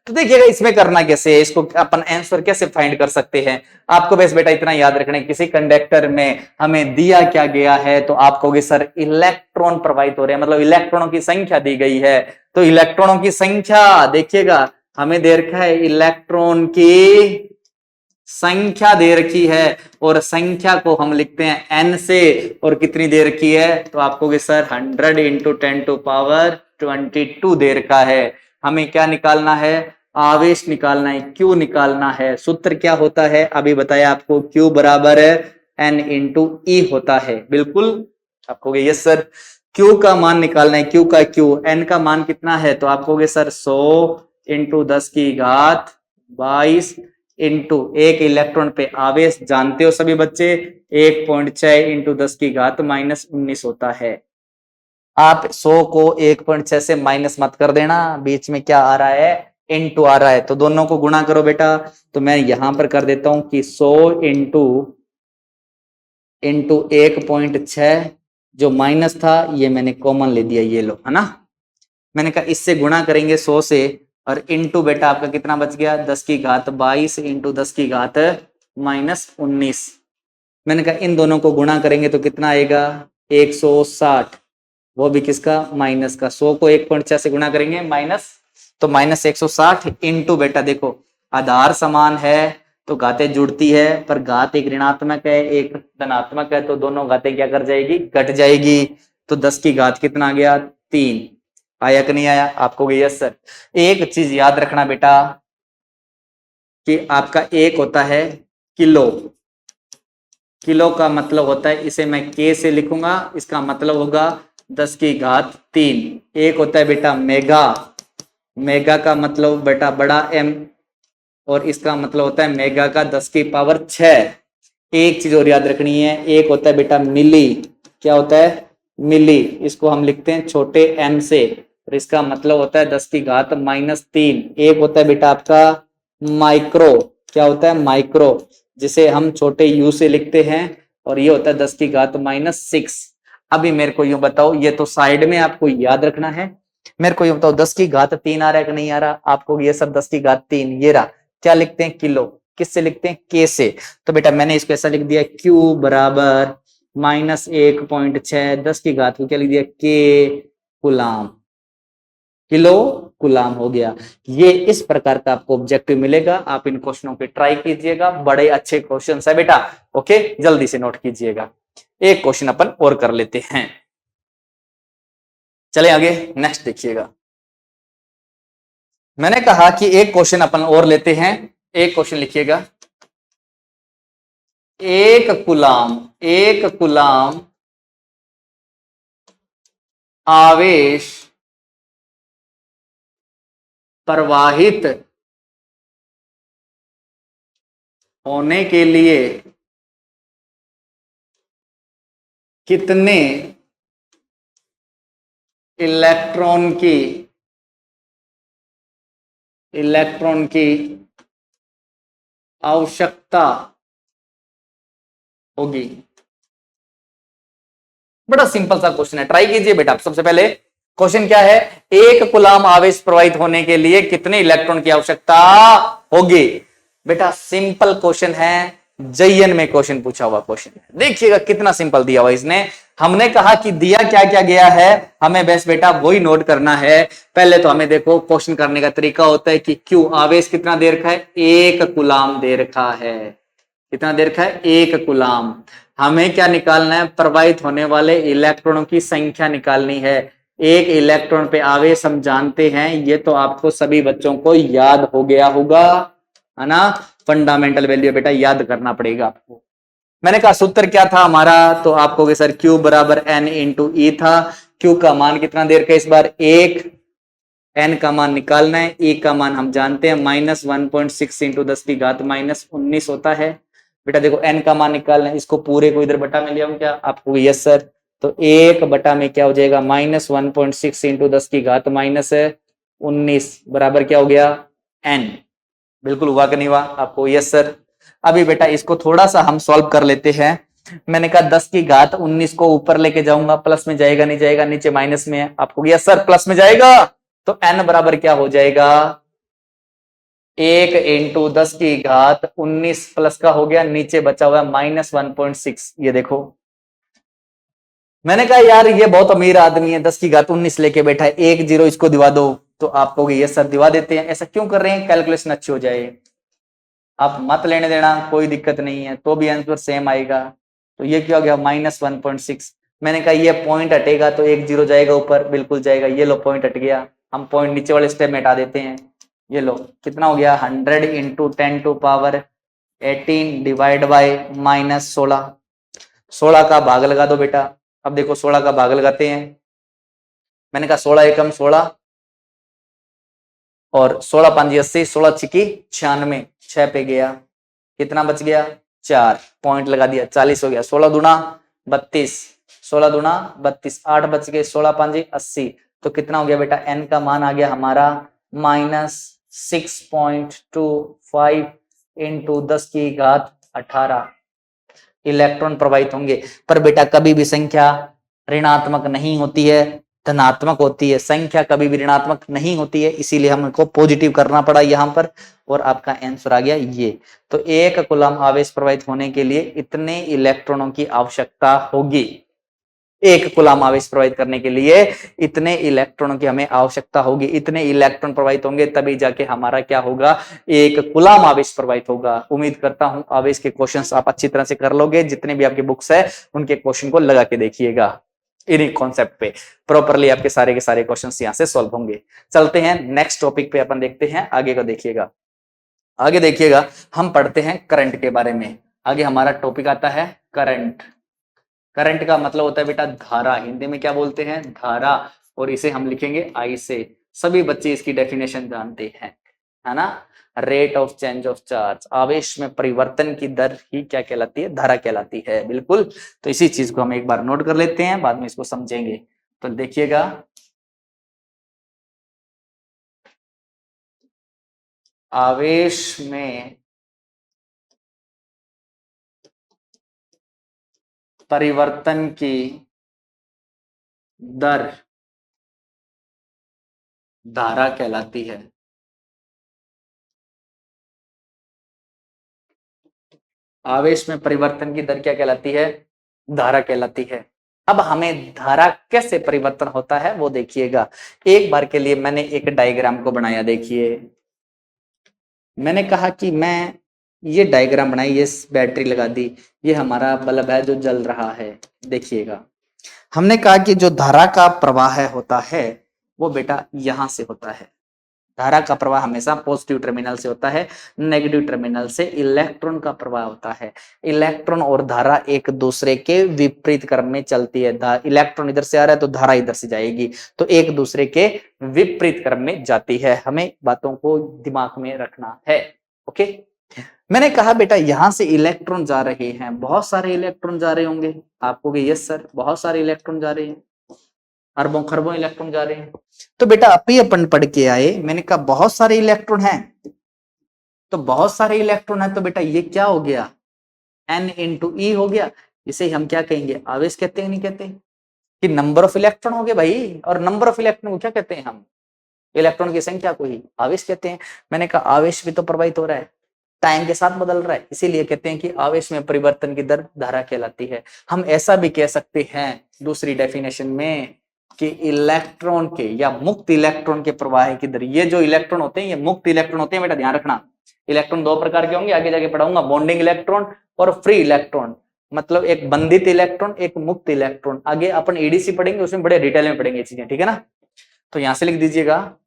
तो देखिएगा इसमें करना कैसे है, इसको अपन आंसर कैसे फाइंड कर सकते हैं। आपको बस बेटा इतना याद रखना है, किसी कंडक्टर में हमें दिया क्या गया है, तो आप कहोगे सर इलेक्ट्रॉन प्रवाहित हो रहे हैं, मतलब इलेक्ट्रॉनों की संख्या दी गई है। तो इलेक्ट्रॉनों की संख्या देखिएगा, हमें दे रखा है इलेक्ट्रॉन की संख्या दे रखी है, और संख्या को हम लिखते हैं n से, और कितनी दे रखी है, तो आप कहोगे सर 100 इंटू 10 टू पावर 22 दे रखा है। हमें क्या निकालना है, आवेश निकालना है, Q निकालना है। सूत्र क्या होता है, अभी बताया आपको, Q बराबर है n इंटू E होता है। बिल्कुल, आप कहोगे यस सर। Q का मान निकालना है, Q का Q, n का मान कितना है, तो आप कहोगे सर 100 इंटू 10 की घात 22 इंटू एक इलेक्ट्रॉन पे आवेश जानते हो सभी बच्चे 1.6 इंटू 10 की घात -19 होता है। आप 100 को 1.6 से माइनस मत कर देना, बीच में क्या आ रहा है, इंटू आ रहा है, तो दोनों को गुणा करो बेटा। तो मैं यहां पर कर देता हूं कि 100 इंटू 1.6, जो माइनस था ये मैंने कॉमन ले दिया, ये लो, है ना। मैंने कहा इससे गुणा करेंगे 100 से, और इंटू बेटा आपका कितना बच गया, 10 की घात 22 इंटू 10 की घात -19। मैंने कहा इन दोनों को गुणा करेंगे तो कितना आएगा, 160, वो भी किसका, माइनस का। 100 को 1.6 से गुणा करेंगे माइनस, तो -160 इंटू बेटा देखो आधार समान है तो घातें जुड़ती है, पर घात एक ऋणात्मक है एक धनात्मक है, तो दोनों घातें क्या कर जाएगी, घट जाएगी। तो 10 की घात कितना आ गया, 3। आया कि नहीं आया, आपको यस सर। एक चीज याद रखना बेटा कि आपका एक होता है किलो, किलो का मतलब होता है, इसे मैं के से लिखूंगा, इसका मतलब होगा 10 की घात 3। एक होता है बेटा मेगा, मेगा का मतलब बेटा बड़ा एम, और इसका मतलब होता है मेगा का 10 की पावर 6। एक चीज और याद रखनी है, एक होता है बेटा मिली, क्या होता है, मिली, इसको हम लिखते हैं छोटे एम से, और इसका मतलब होता है 10 की घात -3। एक होता है बेटा आपका माइक्रो, क्या होता है, माइक्रो, जिसे हम छोटे यू से लिखते हैं, और ये होता है 10 की घात -6। अभी मेरे को यूं बताओ, ये तो साइड में आपको याद रखना है, मेरे को ये बताओ 10 की घात 3 आ रहा है कि नहीं आ रहा, आपको ये सब 10 की घात 3 ये रहा, क्या लिखते हैं, किलो, किससे लिखते हैं, के से। तो बेटा मैंने इसको ऐसा लिख दिया, Q बराबर -1.6, 10 की घात को क्या लिख दिया, के गुलाम, किलो गुलाम हो गया। ये इस प्रकार का आपको ऑब्जेक्टिव मिलेगा, आप इन क्वेश्चनों पे ट्राई कीजिएगा, बड़े अच्छे क्वेश्चन है बेटा। ओके, जल्दी से नोट कीजिएगा। एक क्वेश्चन अपन और कर लेते हैं, चले आगे, नेक्स्ट देखिएगा। मैंने कहा कि एक क्वेश्चन अपन और लेते हैं, एक क्वेश्चन लिखिएगा, एक कुलाम आवेश प्रवाहित होने के लिए कितने इलेक्ट्रॉन की आवश्यकता होगी। बड़ा सिंपल सा क्वेश्चन है, ट्राई कीजिए बेटा। सबसे पहले क्वेश्चन क्या है, एक कूलाम आवेश प्रवाहित होने के लिए कितने इलेक्ट्रॉन की आवश्यकता होगी। बेटा सिंपल क्वेश्चन है, JN में क्वेश्चन पूछा हुआ क्वेश्चन है, देखिएगा कितना सिंपल दिया हुआ इसने। हमने कहा कि दिया क्या क्या गया है, हमें बस बेटा वही नोट करना है। पहले तो हमें देखो क्वेश्चन करने का तरीका होता है कि क्यू आवेश कितना दे रखा है, एक कूलाम दे रखा है, कितना दे रखा है, एक कूलाम। हमें क्या निकालना है, प्रवाहित होने वाले इलेक्ट्रॉनों की संख्या निकालनी है। एक इलेक्ट्रॉन पे आवेश हम जानते हैं, ये तो आपको सभी बच्चों को याद हो गया होगा, है ना, फंडामेंटल वैल्यू बेटा याद करना पड़ेगा आपको। मैंने कहा सूत्र क्या था हमारा, तो आपको सर Q बराबर N इंटू ई था। Q का मान कितना देर का इस बार, एक, N का मान निकालना है, E का मान हम जानते हैं -1.6 इंटू 10 की घात -19 होता है। बेटा देखो N का मान निकालना है, इसको पूरे को इधर बटा में लिया हूं क्या, आपको यस सर। तो एक बटा में क्या हो जाएगा, -1.6 इंटू 10 की घात -19 बराबर क्या हो गया, N। बिल्कुल हुआ कि नहीं हुआ, आपको यस सर। अभी बेटा इसको थोड़ा सा हम सॉल्व कर लेते हैं। मैंने कहा 10 की घात 19 को ऊपर लेके जाऊंगा, प्लस में जाएगा नहीं जाएगा, नीचे माइनस में है, आपको यस सर प्लस में जाएगा। तो n बराबर क्या हो जाएगा, 1 इंटू 10 की घात 19 प्लस का हो गया, नीचे बचा हुआ -1.6। ये देखो मैंने कहा यार ये बहुत अमीर आदमी है, 10 की घात 19 लेके बैठा है, एक जीरो इसको दिवा दो। तो आप कहोगे ये सर दिवा देते हैं, ऐसा क्यों कर रहे हैं, कैलकुलेशन अच्छी हो जाए, आप मत लेने देना, कोई दिक्कत नहीं है, तो भी आंसर सेम आएगा। तो ये क्या हो गया, -1.6। मैंने कहा ये पॉइंट हटेगा तो एक जीरो जाएगा ऊपर, बिल्कुल जाएगा, ये लो पॉइंट हट गया, हम पॉइंट नीचे वाले स्टेप में हटा देते हैं। ये लो कितना हो गया, 100 इंटू 10⁻18 डिवाइड बाय -16। 16 का भाग लगा दो बेटा। अब देखो 16 का भाग लगाते हैं, मैंने कहा 16 एकम 16 और 16 5 80, 16 छिकी 96, 6 पे गया, कितना बच गया, 4, पॉइंट लगा दिया, 40 हो गया। 16 दूना 32, 16 दूना 32, 8 बच गए, 16 5 80। तो कितना हो गया बेटा, n का मान आ गया हमारा -6.25 इंटू 10 की घात 18 इलेक्ट्रॉन प्रवाहित होंगे। पर बेटा कभी भी संख्या ऋणात्मक नहीं होती है, धनात्मक होती है, संख्या कभी भी ऋणात्मक नहीं होती है, इसीलिए हमको पॉजिटिव करना पड़ा यहां पर, और आपका आंसर आ गया ये। तो एक कूलम आवेश प्रवाहित होने के लिए इतने इलेक्ट्रॉनों की आवश्यकता होगी, एक कूलाम आवेश प्रवाहित करने के लिए इतने इलेक्ट्रॉनों की हमें आवश्यकता होगी, इतने इलेक्ट्रॉन प्रवाहित होंगे तभी जाके हमारा क्या होगा, एक कूलाम आवेश प्रवाहित होगा। उम्मीद करता हूं आवेश के क्वेश्चंस आप अच्छी तरह से कर लोगे, जितने भी आपकी बुक्स है उनके क्वेश्चन को लगा के देखिएगा, इन्हीं कॉन्सेप्ट पे प्रॉपरली आपके सारे के सारे क्वेश्चंस यहां से सॉल्व होंगे। चलते हैं नेक्स्ट टॉपिक पे, अपन देखते हैं आगे का। देखिएगा आगे, देखिएगा हम पढ़ते हैं करंट के बारे में। आगे हमारा टॉपिक आता है करंट। करंट का मतलब होता है बेटा धारा, हिंदी में क्या बोलते हैं, धारा, और इसे हम लिखेंगे आई से। सभी बच्चे इसकी डेफिनेशन जानते हैं, है ना। Rate of change of charge, आवेश में परिवर्तन की दर ही क्या कहलाती है, धारा कहलाती है। बिल्कुल, तो इसी चीज को हम एक बार नोट कर लेते हैं, बाद में इसको समझेंगे। तो देखिएगा, आवेश में परिवर्तन की दर धारा कहलाती है। आवेश में परिवर्तन की दर क्या कहलाती है, धारा कहलाती है। अब हमें धारा कैसे परिवर्तन होता है वो देखिएगा। एक बार के लिए मैंने एक डायग्राम को बनाया, देखिए मैंने कहा कि मैं ये डायग्राम बनाई, ये बैटरी लगा दी, ये हमारा बल्ब है जो जल रहा है। देखिएगा हमने कहा कि जो धारा का प्रवाह होता है वो बेटा यहां से होता है। धारा का प्रवाह हमेशा पॉजिटिव टर्मिनल से होता है, नेगेटिव टर्मिनल से इलेक्ट्रॉन का प्रवाह होता है। इलेक्ट्रॉन और धारा एक दूसरे के विपरीत क्रम में चलती है। इलेक्ट्रॉन इधर से आ रहा है तो धारा इधर से जाएगी, तो एक दूसरे के विपरीत क्रम में जाती है। हमें बातों को दिमाग में रखना है। ओके, मैंने कहा बेटा यहां से इलेक्ट्रॉन जा रहे हैं, बहुत सारे इलेक्ट्रॉन जा रहे होंगे। आपको यस सर, बहुत सारे इलेक्ट्रॉन जा रहे हैं, अरबों खरबों इलेक्ट्रॉन जा रहे हैं। तो बेटा अभी अपन पढ़ के आए, मैंने कहा बहुत सारे इलेक्ट्रॉन हैं, तो बहुत सारे इलेक्ट्रॉन है तो बेटा ये क्या हो गया, N इंटू ई हो गया। इसे हम क्या कहेंगे, आवेश कहते हैं, नहीं कहते कि नंबर ऑफ इलेक्ट्रॉन हो गए भाई, और नंबर ऑफ इलेक्ट्रॉन को क्या कहते हैं हम, इलेक्ट्रॉन की संख्या को ही आवेश कहते हैं। मैंने कहा आवेश भी तो प्रवाहित हो रहा है, टाइम के साथ बदल रहा है, इसीलिए कहते हैं कि आवेश में परिवर्तन की दर धारा कहलाती है। हम ऐसा भी कह सकते हैं दूसरी डेफिनेशन में कि इलेक्ट्रॉन के या मुक्त इलेक्ट्रॉन के प्रवाह की दर, ये जो इलेक्ट्रॉन होते हैं ये मुक्त इलेक्ट्रॉन होते हैं बेटा, ध्यान रखना। इलेक्ट्रॉन दो प्रकार के होंगे, आगे जाके पढ़ाऊंगा, बॉन्डिंग इलेक्ट्रॉन और फ्री इलेक्ट्रॉन। मतलब एक बंधित इलेक्ट्रॉन, एक मुक्त इलेक्ट्रॉन। आगे अपन ईडीसी पढ़ेंगे, उसमें बड़े डिटेल में पढ़ेंगे चीजें, ठीक है ना। तो यहां से लिख दीजिएगा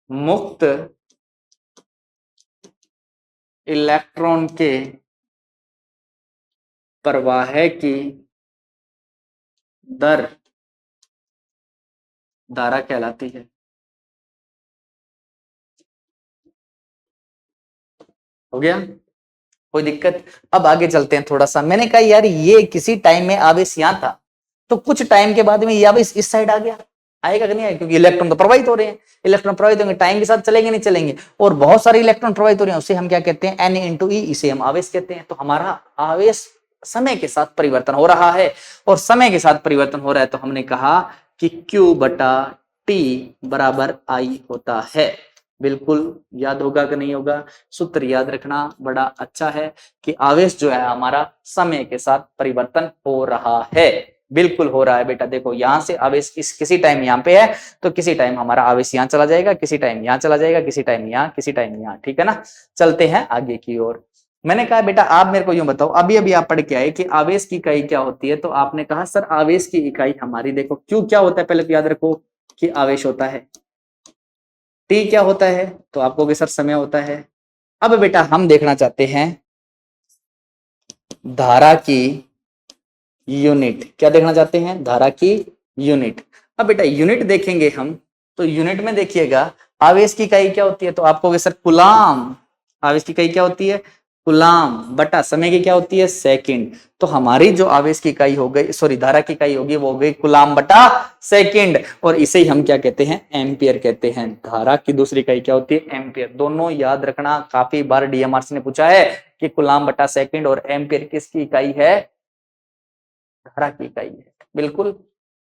मुक्त इलेक्ट्रॉन के प्रवाह की दर धारा कहलाती है। हो गया, कोई दिक्कत। अब आगे चलते हैं थोड़ा सा। मैंने कहा यार ये किसी टाइम में आवेश यहां था, तो कुछ टाइम के बाद में ये आवेश इस साइड आ गया, आएगा कि नहीं आएगा, क्योंकि इलेक्ट्रॉन तो प्रवाहित हो रहे हैं। इलेक्ट्रॉन प्रवाहित होंगे, टाइम के साथ चलेंगे नहीं चलेंगे, और बहुत सारे इलेक्ट्रॉन प्रवाहित हो रहे हैं, उसे हम क्या कहते हैं, N इंटू ई, इसे हम आवेश कहते हैं। तो हमारा आवेश समय के साथ परिवर्तन हो रहा है, और समय के साथ परिवर्तन हो रहा है तो हमने कहा कि Q बटा T बराबर I होता है। बिल्कुल याद होगा कि नहीं होगा, सूत्र याद रखना बड़ा अच्छा है कि आवेश जो है हमारा समय के साथ परिवर्तन हो रहा है। बिल्कुल हो रहा है बेटा। देखो यहां से आवेश किसी टाइम यहाँ पे है, तो किसी टाइम हमारा आवेश यहाँ चला जाएगा, किसी टाइम यहाँ चला जाएगा, किसी टाइम यहाँ, किसी टाइम यहाँ, ठीक है ना। चलते हैं आगे की ओर। मैंने कहा बेटा आप मेरे को यूं बताओ, अभी अभी आप पढ़ के आए कि आवेश की इकाई क्या होती है, तो आपने कहा सर आवेश की इकाई हमारी, देखो क्यों क्या होता है पहले तो याद रखो कि आवेश होता है, टी क्या होता है, तो आपको सर समय होता है। अब बेटा हम देखना चाहते हैं धारा की यूनिट, क्या देखना चाहते हैं, धारा की यूनिट। अब बेटा यूनिट देखेंगे हम, तो यूनिट में देखिएगा आवेश की इकाई क्या होती है, तो आपको सर कूलाम, आवेश की इकाई क्या होती है, कूलाम, बटा समय की क्या होती है, सेकंड। तो हमारी जो आवेश की इकाई हो गई, सॉरी धारा की इकाई होगी वो हो गई कूलाम बटा सेकंड, और इसे ही हम क्या कहते हैं, एम्पियर कहते हैं। धारा की दूसरी इकाई क्या होती है, एम्पियर। दोनों याद रखना, काफी बार डीएमआरसी ने पूछा है कि कूलाम बटा सेकंड और एम्पियर किसकी इकाई है, धारा की इकाई है। बिल्कुल,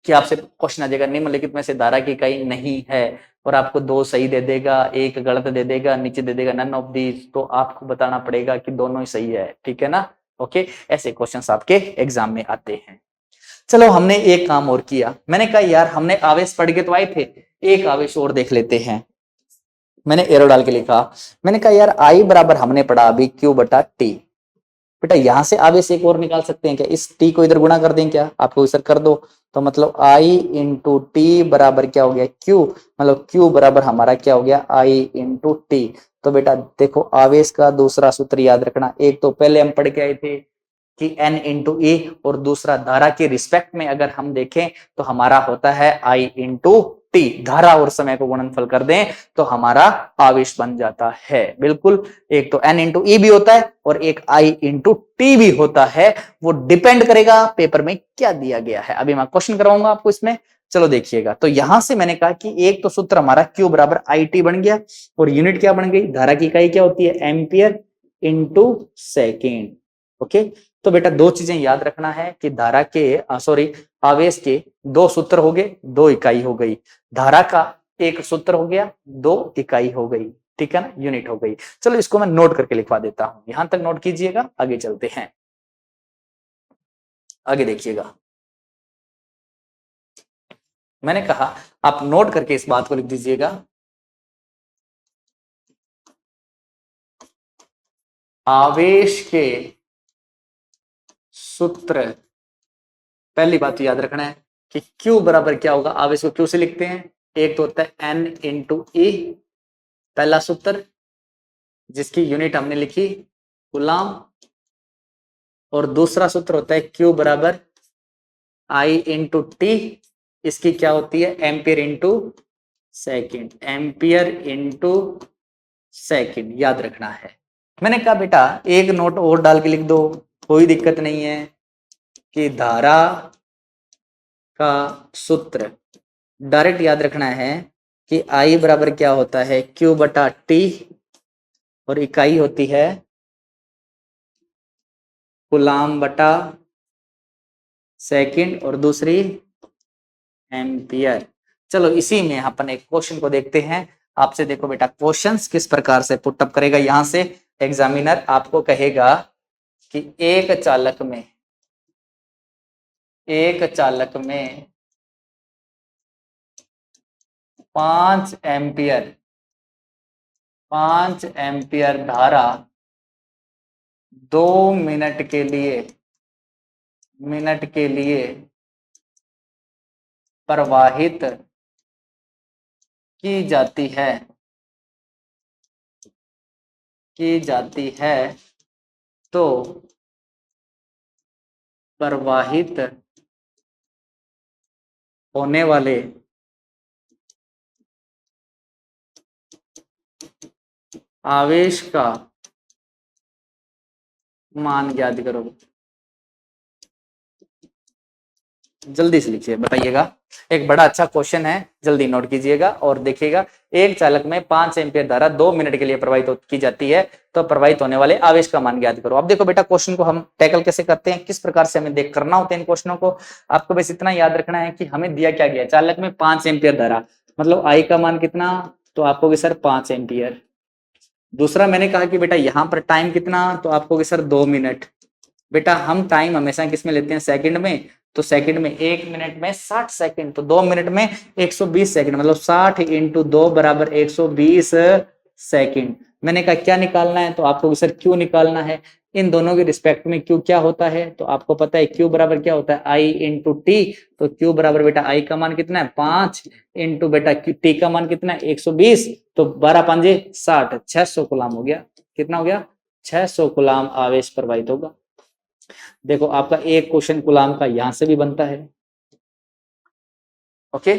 कि आपसे क्वेश्चन आ जाएगा निम्नलिखित में से धारा की इकाई नहीं है, और आपको दो सही दे देगा, एक गलत दे देगा, नीचे दे देगा नन ऑफ दीज, तो आपको बताना पड़ेगा कि दोनों ही सही है, ठीक है ना। ओके, ऐसे क्वेश्चंस आपके एग्जाम में आते हैं। चलो हमने एक काम और किया, मैंने कहा यार हमने आवेश पढ़ के तो आए थे, एक आवेश और देख लेते हैं। मैंने एरो डाल के लिखा, मैंने कहा यार आई बराबर हमने पढ़ा अभी क्यू बटा टी। बेटा यहां से आवेश एक और निकाल सकते हैं क्या, इस टी को इधर गुणा कर दें क्या, आपको इधर कर दो, तो मतलब आई इंटू टी बराबर क्या हो गया क्यू, मतलब क्यू बराबर हमारा क्या हो गया आई इंटू टी। तो बेटा देखो आवेश का दूसरा सूत्र याद रखना, एक तो पहले हम पढ़ के आए थे कि n इंटू ए, और दूसरा धारा के रिस्पेक्ट में अगर हम देखें तो हमारा होता है I इंटू टी, धारा और समय को गुणनफल कर दें तो हमारा आवेश बन जाता है। बिल्कुल, एक तो n इंटू ई भी होता है और एक I इंटू टी भी होता है, वो डिपेंड करेगा पेपर में क्या दिया गया है। अभी मैं क्वेश्चन करवाऊंगा आपको इसमें, चलो देखिएगा। तो यहां से मैंने कहा कि एक तो सूत्र हमारा Q बराबर IT बन गया, और यूनिट क्या बन गई, धारा की इकाई क्या होती है एम्पियर इंटू सेकेंड। ओके, तो बेटा दो चीजें याद रखना है कि धारा के सॉरी आवेश के दो सूत्र हो गए, दो इकाई हो गई, धारा का एक सूत्र हो गया, दो इकाई हो गई, ठीक है ना, यूनिट हो गई। चलो इसको मैं नोट करके लिखवा देता हूं, यहां तक नोट कीजिएगा, आगे चलते हैं। आगे देखिएगा, मैंने कहा आप नोट करके इस बात को लिख दीजिएगा, आवेश के सूत्र, पहली बात तो याद रखना है कि Q बराबर क्या होगा, आवेश को Q से लिखते हैं, एक तो होता है N इंटू E, पहला सूत्र जिसकी यूनिट हमने लिखी कूलाम, और दूसरा सूत्र होता है Q बराबर I इंटू टी, इसकी क्या होती है ampere into second, ampere into second, याद रखना है। मैंने कहा बेटा एक नोट और डाल के लिख दो, कोई दिक्कत नहीं है, कि धारा का सूत्र डायरेक्ट याद रखना है कि I बराबर क्या होता है Q बटा टी, और इकाई होती है कूलाम बटा सेकंड, और दूसरी एम्पियर। चलो इसी में अपन एक क्वेश्चन को देखते हैं। आपसे देखो बेटा क्वेश्चंस किस प्रकार से पुटअप करेगा, यहां से एग्जामिनर आपको कहेगा कि एक चालक में 5 एम्पियर धारा 2 मिनट के लिए प्रवाहित की जाती है तो प्रवाहित होने वाले आवेश का मान ज्ञात करो। जल्दी से लिखिए, बताइएगा, एक बड़ा अच्छा क्वेश्चन है, जल्दी नोट कीजिएगा और देखिएगा। एक चालक में 5 एम्पियर धारा 2 मिनट के लिए प्रवाहित की जाती है तो प्रवाहित होने वाले आवेश का मान ज्ञात करो। अब देखो बेटा क्वेश्चन को हम टैकल कैसे करते हैं, किस प्रकार से हमें देख करना होता है इन क्वेश्चनों को। आपको बस इतना याद रखना है कि हमें दिया क्या गया, चालक में 5 एम्पियर धारा, मतलब आई का मान कितना, तो आपको सर 5 एम्पियर। दूसरा मैंने कहा कि बेटा यहाँ पर टाइम कितना, तो आपको सर 2 मिनट। बेटा हम टाइम हमेशा किस में लेते हैं, सेकंड में, तो सेकंड में 1 मिनट में 60 सेकंड, तो 2 मिनट में 120 सेकंड, मतलब 60 इंटू 2 बराबर 120 सेकंड। मैंने कहा क्या निकालना है, तो आपको सर क्यू निकालना है। इन दोनों के रिस्पेक्ट में क्यू क्या होता है, तो आपको पता है क्यू बराबर क्या होता है आई इंटू टी, तो क्यू बराबर बेटा आई का मान कितना है 5 इंटू बेटा टी का मान कितना है 120, तो 12 5 60, 600 गुलाम हो गया। कितना हो गया, 600 गुलाम आवेश प्रवाहित होगा। देखो आपका एक क्वेश्चन कूलाम का यहां से भी बनता है। ओके,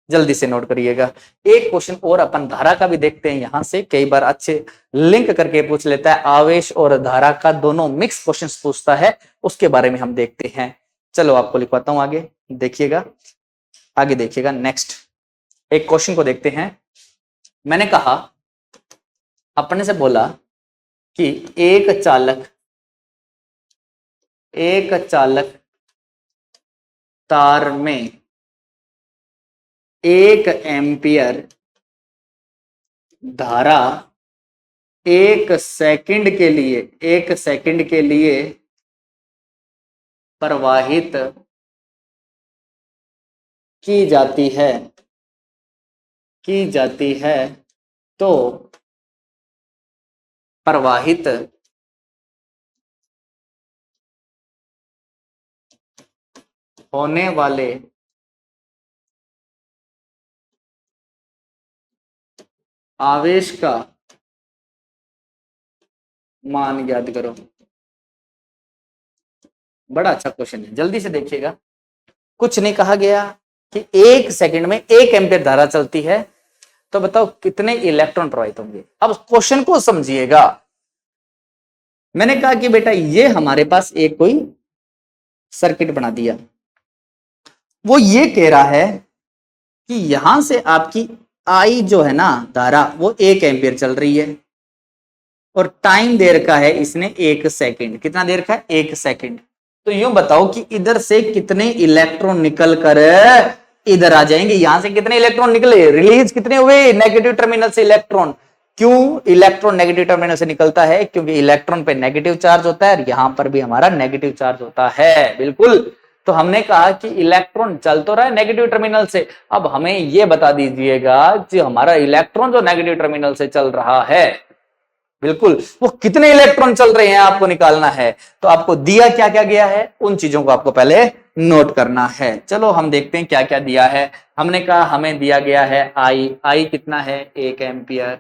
जल्दी से नोट करिएगा। एक क्वेश्चन और अपन धारा का भी देखते हैं, यहां से कई बार अच्छे लिंक करके पूछ लेता है, आवेश और धारा का दोनों मिक्स क्वेश्चन पूछता है, उसके बारे में हम देखते हैं। चलो आपको लिखवाता हूं, आगे देखिएगा, आगे देखिएगा। नेक्स्ट एक क्वेश्चन को देखते हैं। मैंने कहा अपने से बोला कि एक चालक तार में 1 एम्पियर धारा 1 सेकंड के लिए प्रवाहित की जाती है तो प्रवाहित होने वाले आवेश का मान ज्ञात करो। बड़ा अच्छा क्वेश्चन है, जल्दी से देखिएगा। कुछ नहीं कहा गया कि 1 सेकंड में 1 एम्पियर धारा चलती है, तो बताओ कितने इलेक्ट्रॉन प्रवाहित होंगे। अब क्वेश्चन को समझिएगा। मैंने कहा कि बेटा ये हमारे पास एक कोई सर्किट बना दिया, वो ये कह रहा है कि यहां से आपकी आई जो है ना धारा, वो 1 एम्पियर चल रही है और टाइम दे रखा है इसने 1 सेकंड। कितना दे रखा है? 1 सेकंड। तो यूं बताओ कि इधर से कितने इलेक्ट्रॉन निकल कर इधर आ जाएंगे। यहां से कितने इलेक्ट्रॉन निकले, रिलीज कितने हुए नेगेटिव टर्मिनल से इलेक्ट्रॉन। क्यों इलेक्ट्रॉन नेगेटिव टर्मिनल से निकलता है? क्योंकि इलेक्ट्रॉन पे नेगेटिव चार्ज होता है और यहां पर भी हमारा नेगेटिव चार्ज होता है। बिल्कुल। तो हमने कहा कि इलेक्ट्रॉन चल तो रहा है नेगेटिव टर्मिनल से, अब हमें यह बता दीजिएगा कि हमारा इलेक्ट्रॉन जो नेगेटिव टर्मिनल से चल रहा है, बिल्कुल, वो कितने इलेक्ट्रॉन चल रहे हैं आपको निकालना है। तो आपको दिया क्या क्या गया है, उन चीजों को आपको पहले नोट करना है। चलो हम देखते हैं क्या क्या दिया है। हमने कहा हमें दिया गया है आई कितना है? 1 एम्पियर।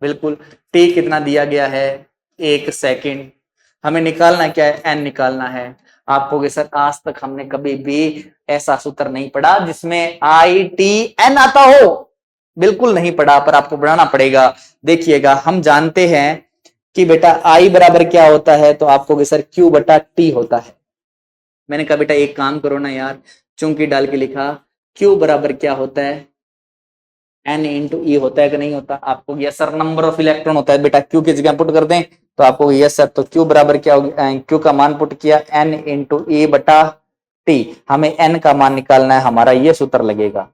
बिल्कुल। टी कितना दिया गया है? 1 सेकंड। हमें निकालना क्या है? एन निकालना है। आप कहोगे सर आज तक हमने कभी भी ऐसा सूत्र नहीं पढ़ा जिसमें आई टी एन आता हो। बिल्कुल नहीं पढ़ा, पर आपको बनाना पड़ेगा। देखिएगा, हम जानते हैं कि बेटा आई बराबर क्या होता है, तो आप कहोगे सर क्यू बटा टी होता है। मैंने कहा बेटा एक काम करो ना यार, चूंकि डाल के लिखा, क्यू बराबर क्या होता है? एन इंटू ई होता है कि नहीं होता? आपको yes sir number of electron होता है बेटा, क्यू की जगह पुट कर दें तो आपको यस सर। तो क्यू बराबर क्या होगी? क्यू का मान पुट किया, एन इंटू ई बटा टी। हमें एन का मान निकालना है, हमारा ये सूत्र लगेगा।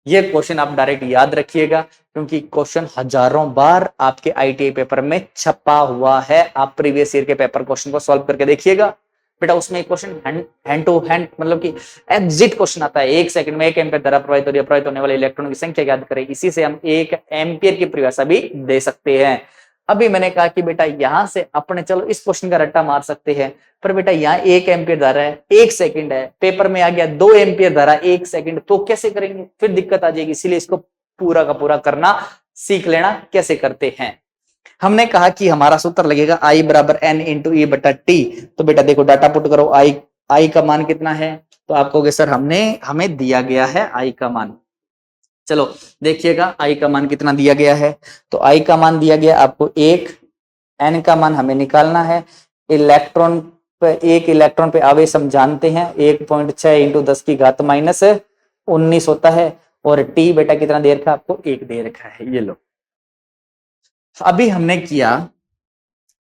ये क्वेश्चन आप डायरेक्ट याद रखिएगा, क्योंकि क्वेश्चन हजारों बार आपके आईटीआई पेपर में छपा हुआ है। आप प्रीवियस ईयर के पेपर क्वेश्चन को सॉल्व करके देखिएगा बेटा, उसमें क्वेश्चन हैंड टू हैंड मतलब कि एग्जिट क्वेश्चन आता है। 1 सेकंड में 1 एम्पियर धारा प्रवाहित और प्रवाहित होने वाले इलेक्ट्रॉन की संख्या ज्ञात करें। इसी से हम 1 एम्पियर की परिभाषा भी दे सकते हैं। अभी मैंने कहा कि बेटा यहां से अपने चलो इस क्वेश्चन का रट्टा मार सकते हैं, पर बेटा यहाँ 1 एम्पियर धारा है, 1 सेकंड है, पेपर में आ गया 2 एम्पियर धारा 1 सेकंड, तो कैसे करेंगे? फिर दिक्कत आ जाएगी। इसीलिए इसको पूरा का पूरा करना सीख लेना कैसे करते हैं। हमने कहा कि हमारा सूत्र लगेगा आई बराबर एन इंटू ई बटा टी। तो बेटा देखो डाटा पुट करो, आई का मान कितना है? तो आप कहोगे सर हमें दिया गया है आई का मान। चलो देखिएगा आई का मान कितना दिया गया है। तो आई का मान दिया गया आपको 1, एन का मान हमें निकालना है। इलेक्ट्रॉन पे, एक इलेक्ट्रॉन पे आवेश हम जानते हैं 1.6 इंटू 10 की घात माइनस 19 होता है। और टी बेटा कितना दे रखा है आपको? 1 दे रखा है। ये लो, अभी हमने किया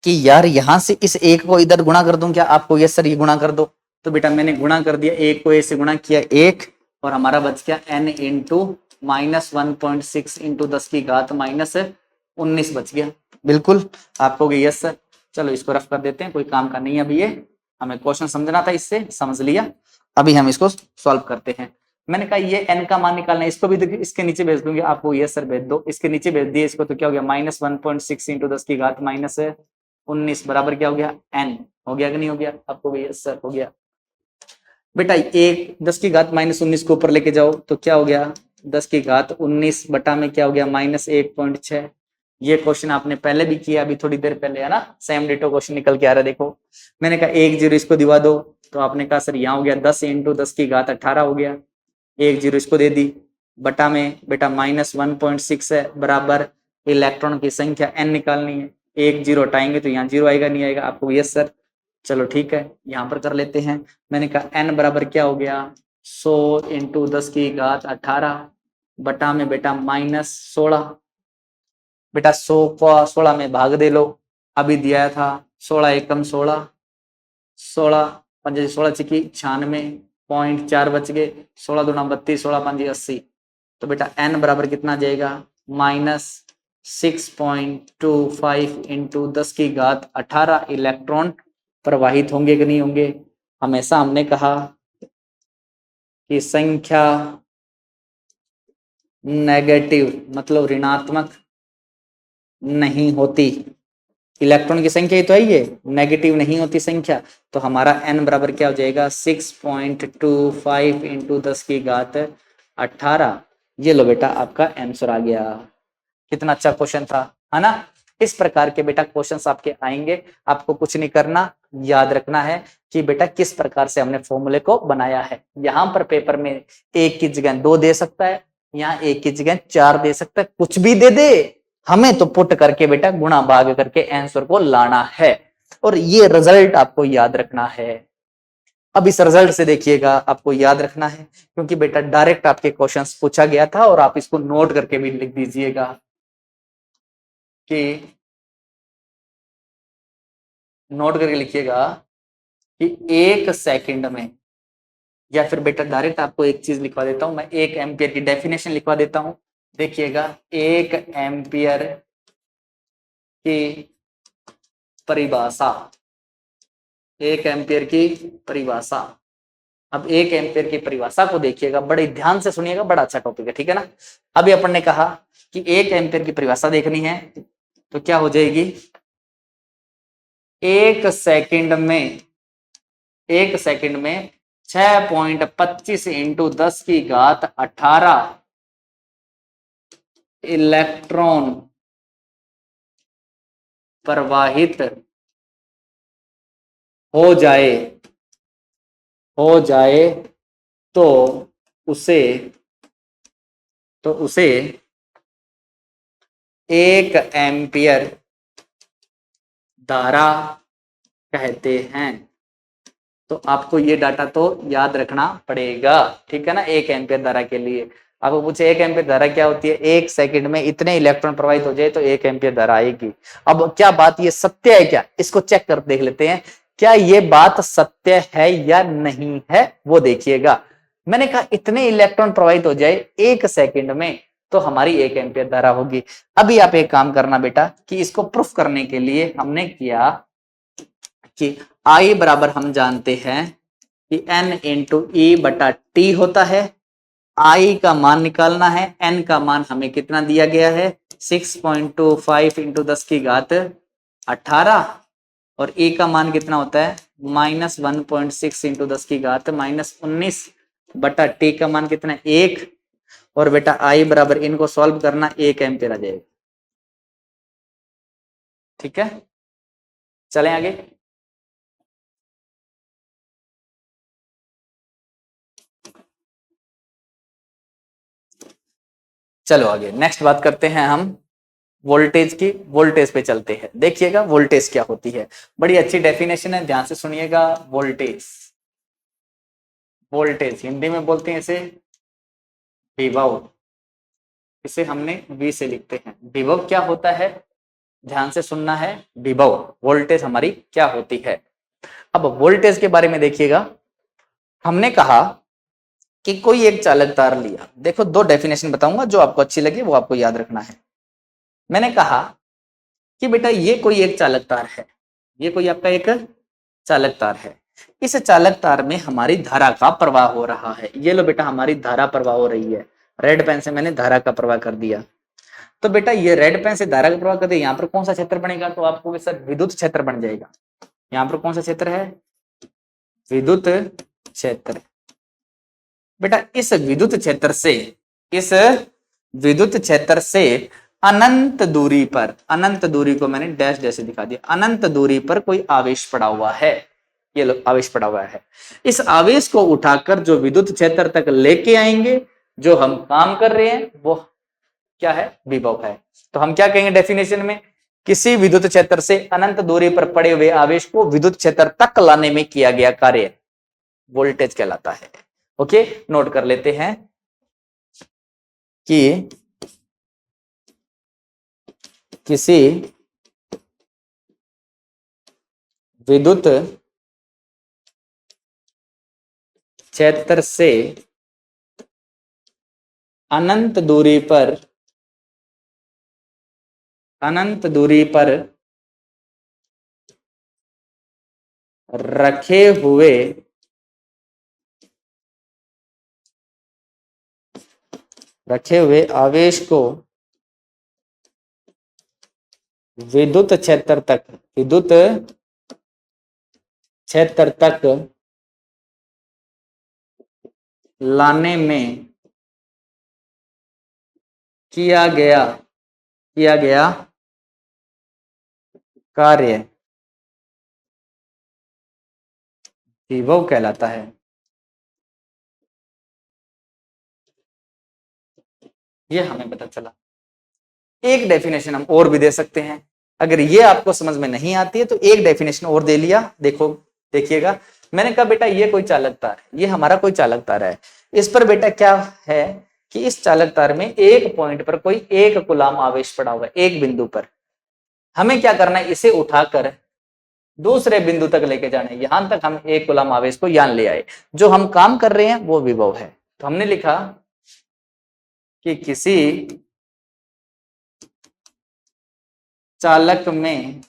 कि यार यहां से इस 1 को इधर गुणा कर दूं क्या? आपको यस सर ये गुणा कर दो। तो बेटा मैंने गुणा कर दिया, 1 को ए से गुणा किया 1, और हमारा बच गया एन इंटू -1.6 इंटू 10 की घात -19 बच गया। बिल्कुल, आपको यस सर। चलो इसको रफ कर देते हैं, कोई काम का नहीं है अभी ये, हमें क्वेश्चन समझना था, इससे समझ लिया। अभी हम इसको सॉल्व करते हैं। मैंने कहा ये एन का मान निकालना है, इसको भी इसके नीचे भेज दूंगी, आपको यस सर भेज दो। इसके नीचे भेज दिए इसको, तो क्या हो गया? -1.6 इंटू 10 की घात -19 बराबर क्या हो गया? एन। हो गया कि नहीं हो गया? आपको यस सर हो गया। बेटा 10 की घात -19 को ऊपर लेके जाओ तो क्या हो गया? 10 की घात 19 बटा में क्या हो गया? -1.6। ये क्वेश्चन आपने पहले भी किया, अभी थोड़ी देर पहले, है ना? सेम डिटो क्वेश्चन निकल के आ रहा है। देखो मैंने कहा 1 0 इसको दिवा दो, तो आपने कहा सर यहाँ हो गया 10 इंटू 10 की घात 18 हो गया। 1 0 इसको दे दी, बटा में बेटा -1.6 है, बराबर इलेक्ट्रॉन की संख्या n निकालनी है। 1 0 हटाएंगे तो यहाँ 0 आएगा, नहीं आएगा? आपको यस सर। चलो ठीक है, यहाँ पर कर लेते हैं। मैंने कहा n बराबर क्या हो गया? 100 इंटू 10 की घात 18 बटा में बेटा -16। बेटा 100 को 16 में भाग दे लो, अभी दिया था 16 एकम 16, 16 पंजे 16 चिकी 96.4 बच गए। 16 दूना 32, 16 पंजे 80। तो बेटा n बराबर कितना जाएगा? -6.25 इंटू 10 की घात 18 इलेक्ट्रॉन प्रवाहित होंगे कि नहीं होंगे? हमेशा हमने कहा की संख्या नेगेटिव मतलब ऋणात्मक नहीं होती। इलेक्ट्रॉन की संख्या ही तो है ये, नेगेटिव नहीं होती संख्या, तो हमारा n बराबर क्या हो जाएगा 6.25 इंटू 10 की घात 18। ये लो बेटा आपका आंसर आ गया। कितना अच्छा क्वेश्चन था, है ना। इस प्रकार के बेटा क्वेश्चंस आपके आएंगे, आपको कुछ नहीं करना, याद रखना है कि बेटा किस प्रकार से हमने फॉर्मूले को बनाया है। यहां पर पेपर में एक की जगह 2 दे सकता है, यहाँ एक की जगह 4 दे सकता है, कुछ भी दे दे, हमें तो पुट करके बेटा गुणा भाग करके आंसर को लाना है, और ये रिजल्ट आपको याद रखना है। अब इस रिजल्ट से देखिएगा, आपको याद रखना है क्योंकि बेटा डायरेक्ट आपके क्वेश्चंस पूछा गया था, और आप इसको नोट करके भी लिख दीजिएगा कि नोट करके लिखिएगा कि 1 सेकंड में, या फिर बेटा डायरेक्ट आपको एक चीज लिखवा देता हूं मैं, 1 एम्पियर की डेफिनेशन लिखवा देता हूं। देखिएगा 1 एम्पियर की परिभाषा, 1 एम्पियर की परिभाषा। अब 1 एम्पियर की परिभाषा को देखिएगा, बड़े ध्यान से सुनिएगा, बड़ा अच्छा टॉपिक है, ठीक है ना। अभी अपन ने कहा कि 1 एम्पियर की परिभाषा देखनी है, तो क्या हो जाएगी 1 सेकंड में, 1 सेकंड में 6.25 इंटू 10 की घात 18 इलेक्ट्रॉन प्रवाहित हो जाए, हो जाए तो उसे, तो उसे 1 एम्पियर धारा कहते हैं। तो आपको ये डाटा तो याद रखना पड़ेगा, ठीक है ना। 1 एम्पियर धारा के लिए आपको पूछे 1 एम्पियर धारा क्या होती है, 1 सेकंड में इतने इलेक्ट्रॉन प्रवाहित हो जाए तो 1 एम्पियर धारा आएगी। अब क्या बात ये सत्य है क्या, इसको चेक कर देख लेते हैं, क्या ये बात सत्य है या नहीं है, वो देखिएगा। मैंने कहा इतने इलेक्ट्रॉन प्रवाहित हो जाए 1 सेकंड में, तो हमारी 1 एम्पियर धारा होगी। अभी आप एक काम करना बेटा कि इसको प्रूफ करने के लिए हमने किया कि I बराबर हम जानते हैं कि N इंटू ई बटा टी होता है। I का मान निकालना है, N का मान हमें कितना दिया गया है 6.25 इंटू 10 की घात 18, और E का मान कितना होता है -1.6 इंटू 10 की घात -19 बटा टी का मान कितना है 1, और बेटा I बराबर इनको सॉल्व करना 1 एम्पियर आ जाएगा, ठीक है। चलें आगे। चलो आगे नेक्स्ट बात करते हैं हम वोल्टेज की, वोल्टेज पे चलते हैं। देखिएगा वोल्टेज क्या होती है, बड़ी अच्छी डेफिनेशन है, ध्यान से सुनिएगा। वोल्टेज, वोल्टेज हिंदी में बोलते हैं इसे विभव, इसे हमने वी से लिखते हैं। विभव क्या होता है, ध्यान से सुनना है, विभव वोल्टेज हमारी क्या होती है। अब वोल्टेज के बारे में देखिएगा, हमने कहा कि कोई एक चालक तार लिया, देखो दो डेफिनेशन बताऊंगा, जो आपको अच्छी लगे वो आपको याद रखना है। मैंने कहा कि बेटा ये कोई एक चालक तार है, ये कोई आपका एक चालक तार है, इस चालक तार में हमारी धारा का प्रवाह हो रहा है। ये लो बेटा हमारी धारा प्रवाह हो रही है, रेड पेन से मैंने धारा का प्रवाह कर दिया। तो बेटा ये रेड पेन से धारा का प्रवाह कर दिया, यहाँ पर कौन सा क्षेत्र बनेगा, तो आपको सर विद्युत क्षेत्र बन जाएगा। यहाँ पर कौन सा क्षेत्र है, विद्युत क्षेत्र। बेटा इस विद्युत क्षेत्र से, इस विद्युत क्षेत्र से अनंत दूरी पर, अनंत दूरी को मैंने डैश डैश दिखा दिया, अनंत दूरी पर कोई आवेश पड़ा हुआ है, ये लो आवेश पड़ा हुआ है। इस आवेश को उठाकर जो विद्युत क्षेत्र तक लेके आएंगे, जो हम काम कर रहे हैं वो क्या है, विभव है। तो हम क्या कहेंगे डेफिनेशन में, किसी विद्युत क्षेत्र से अनंत दूरी पर पड़े हुए आवेश को विद्युत क्षेत्र तक लाने में किया गया कार्य वोल्टेज कहलाता है। ओके, नोट कर लेते हैं कि किसी विद्युत क्षेत्र से अनंत दूरी पर, अनंत दूरी पर रखे हुए रखे हुए आवेश को विद्युत क्षेत्र तक लाने में किया गया कार्य विभव कहलाता है। यह हमें पता चला। एक डेफिनेशन हम और भी दे सकते हैं, अगर ये आपको समझ में नहीं आती है तो एक डेफिनेशन और दे लिया। देखिएगा, मैंने कहा बेटा ये कोई चालक तार है, ये हमारा कोई चालक तार है। इस पर बेटा क्या है कि इस चालक तार में एक पॉइंट पर कोई एक कूलाम आवेश पड़ा हुआ है, एक बिंदु पर। हमें क्या करना है, इसे उठाकर दूसरे बिंदु तक लेके जाना है। यहां तक हम एक कूलाम आवेश को यहां ले आए। जो हम काम कर रहे हैं वो विभव है। तो हमने लिखा कि किसी चालक में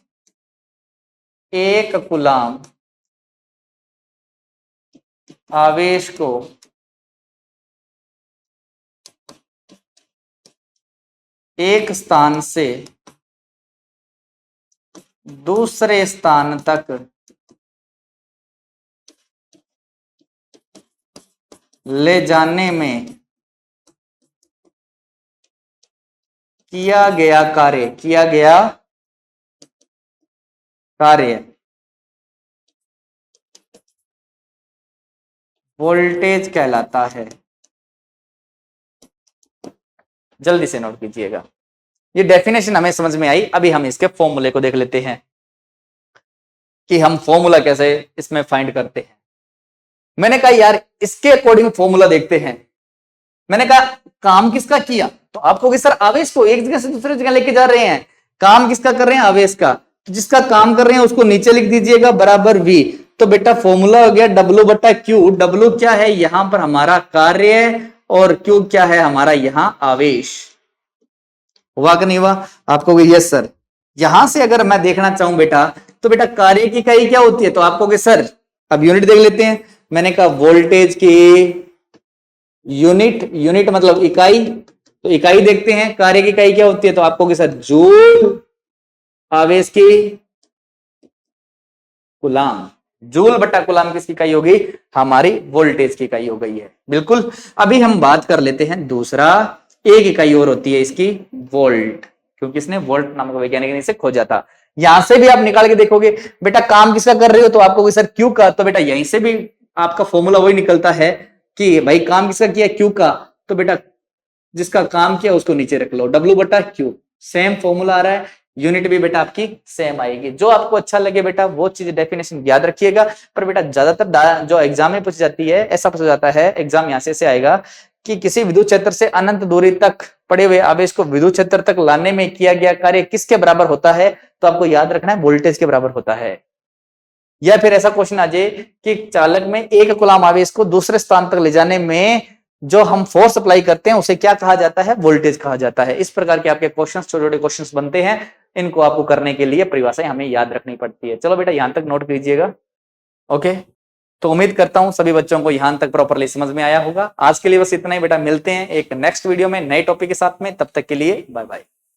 एक कूलाम आवेश को एक स्थान से दूसरे स्थान तक ले जाने में किया गया कार्य वोल्टेज कहलाता है। जल्दी से नोट कीजिएगा। ये डेफिनेशन हमें समझ में आई। अभी हम इसके फॉर्मूले को देख लेते हैं कि हम फॉर्मूला कैसे इसमें फाइंड करते हैं। मैंने कहा यार इसके अकॉर्डिंग फॉर्मूला देखते हैं। मैंने कहा काम किसका किया, तो आपको कि सर आवेश को एक जगह से दूसरी जगह लेके जा रहे हैं। काम किसका कर रहे हैं, आवेश का। तो जिसका काम कर रहे हैं उसको नीचे लिख दीजिएगा बराबर V। तो बेटा फॉर्मूला हो गया W/Q। W क्या है, यहां पर हमारा कार्य, और Q क्या है, हमारा यहां आवेश। हुआ कि नहीं हुआ आपको? Yes sir. यहां से अगर मैं देखना चाहूं बेटा, तो बेटा कार्य की इकाई क्या होती है, तो आपको सर अब यूनिट देख लेते हैं। मैंने कहा वोल्टेज की यूनिट मतलब इकाई, तो इकाई देखते हैं। कार्य की इकाई क्या होती है, तो आपको सर जूल। आवेश की कूलाम। जूल बटा कूलाम किसकी इकाई होगी, हमारी वोल्टेज की इकाई हो गई है। बिल्कुल। अभी हम बात कर लेते हैं दूसरा, एक इकाई और होती है इसकी, वोल्ट, क्योंकि इसने वोल्ट नामक वैज्ञानिक ने इसे खोजा था। यहां से भी आप निकाल के देखोगे बेटा काम किसका कर रहे हो, तो आपको सर क्यू का। तो बेटा यहीं से भी आपका फॉर्मूला वही निकलता है कि भाई काम किसका किया, क्यू का। तो बेटा जिसका काम किया उसको नीचे रख लो, W/Q। सेम फॉर्मूला आ रहा है, यूनिट भी बेटा आपकी सेम आएगी। जो आपको अच्छा लगे बेटा वो चीज डेफिनेशन याद रखिएगा। पर बेटा ज्यादातर जो एग्जाम में पूछी जाती है, ऐसा पूछा जाता है एग्जाम यहां से आएगा कि किसी विद्युत क्षेत्र से अनंत दूरी तक पड़े हुए आवेश को विद्युत क्षेत्र तक लाने में किया गया कार्य किसके बराबर होता है, तो आपको याद रखना है वोल्टेज के बराबर होता है। या फिर ऐसा क्वेश्चन आ जाए कि चालक में एक कूलाम आवेश को दूसरे स्थान तक ले जाने में जो हम फोर्स अप्लाई करते हैं उसे क्या कहा जाता है, वोल्टेज कहा जाता है। इस प्रकार के आपके क्वेश्चंस, छोटे छोटे क्वेश्चंस बनते हैं। इनको आपको करने के लिए परिभाषाएं हमें याद रखनी पड़ती है। चलो बेटा यहां तक नोट कीजिएगा। ओके, तो उम्मीद करता हूं सभी बच्चों को यहां तक प्रॉपरली समझ में आया होगा। आज के लिए बस इतना ही बेटा, मिलते हैं एक नेक्स्ट वीडियो में नए टॉपिक के साथ में। तब तक के लिए बाय बाय।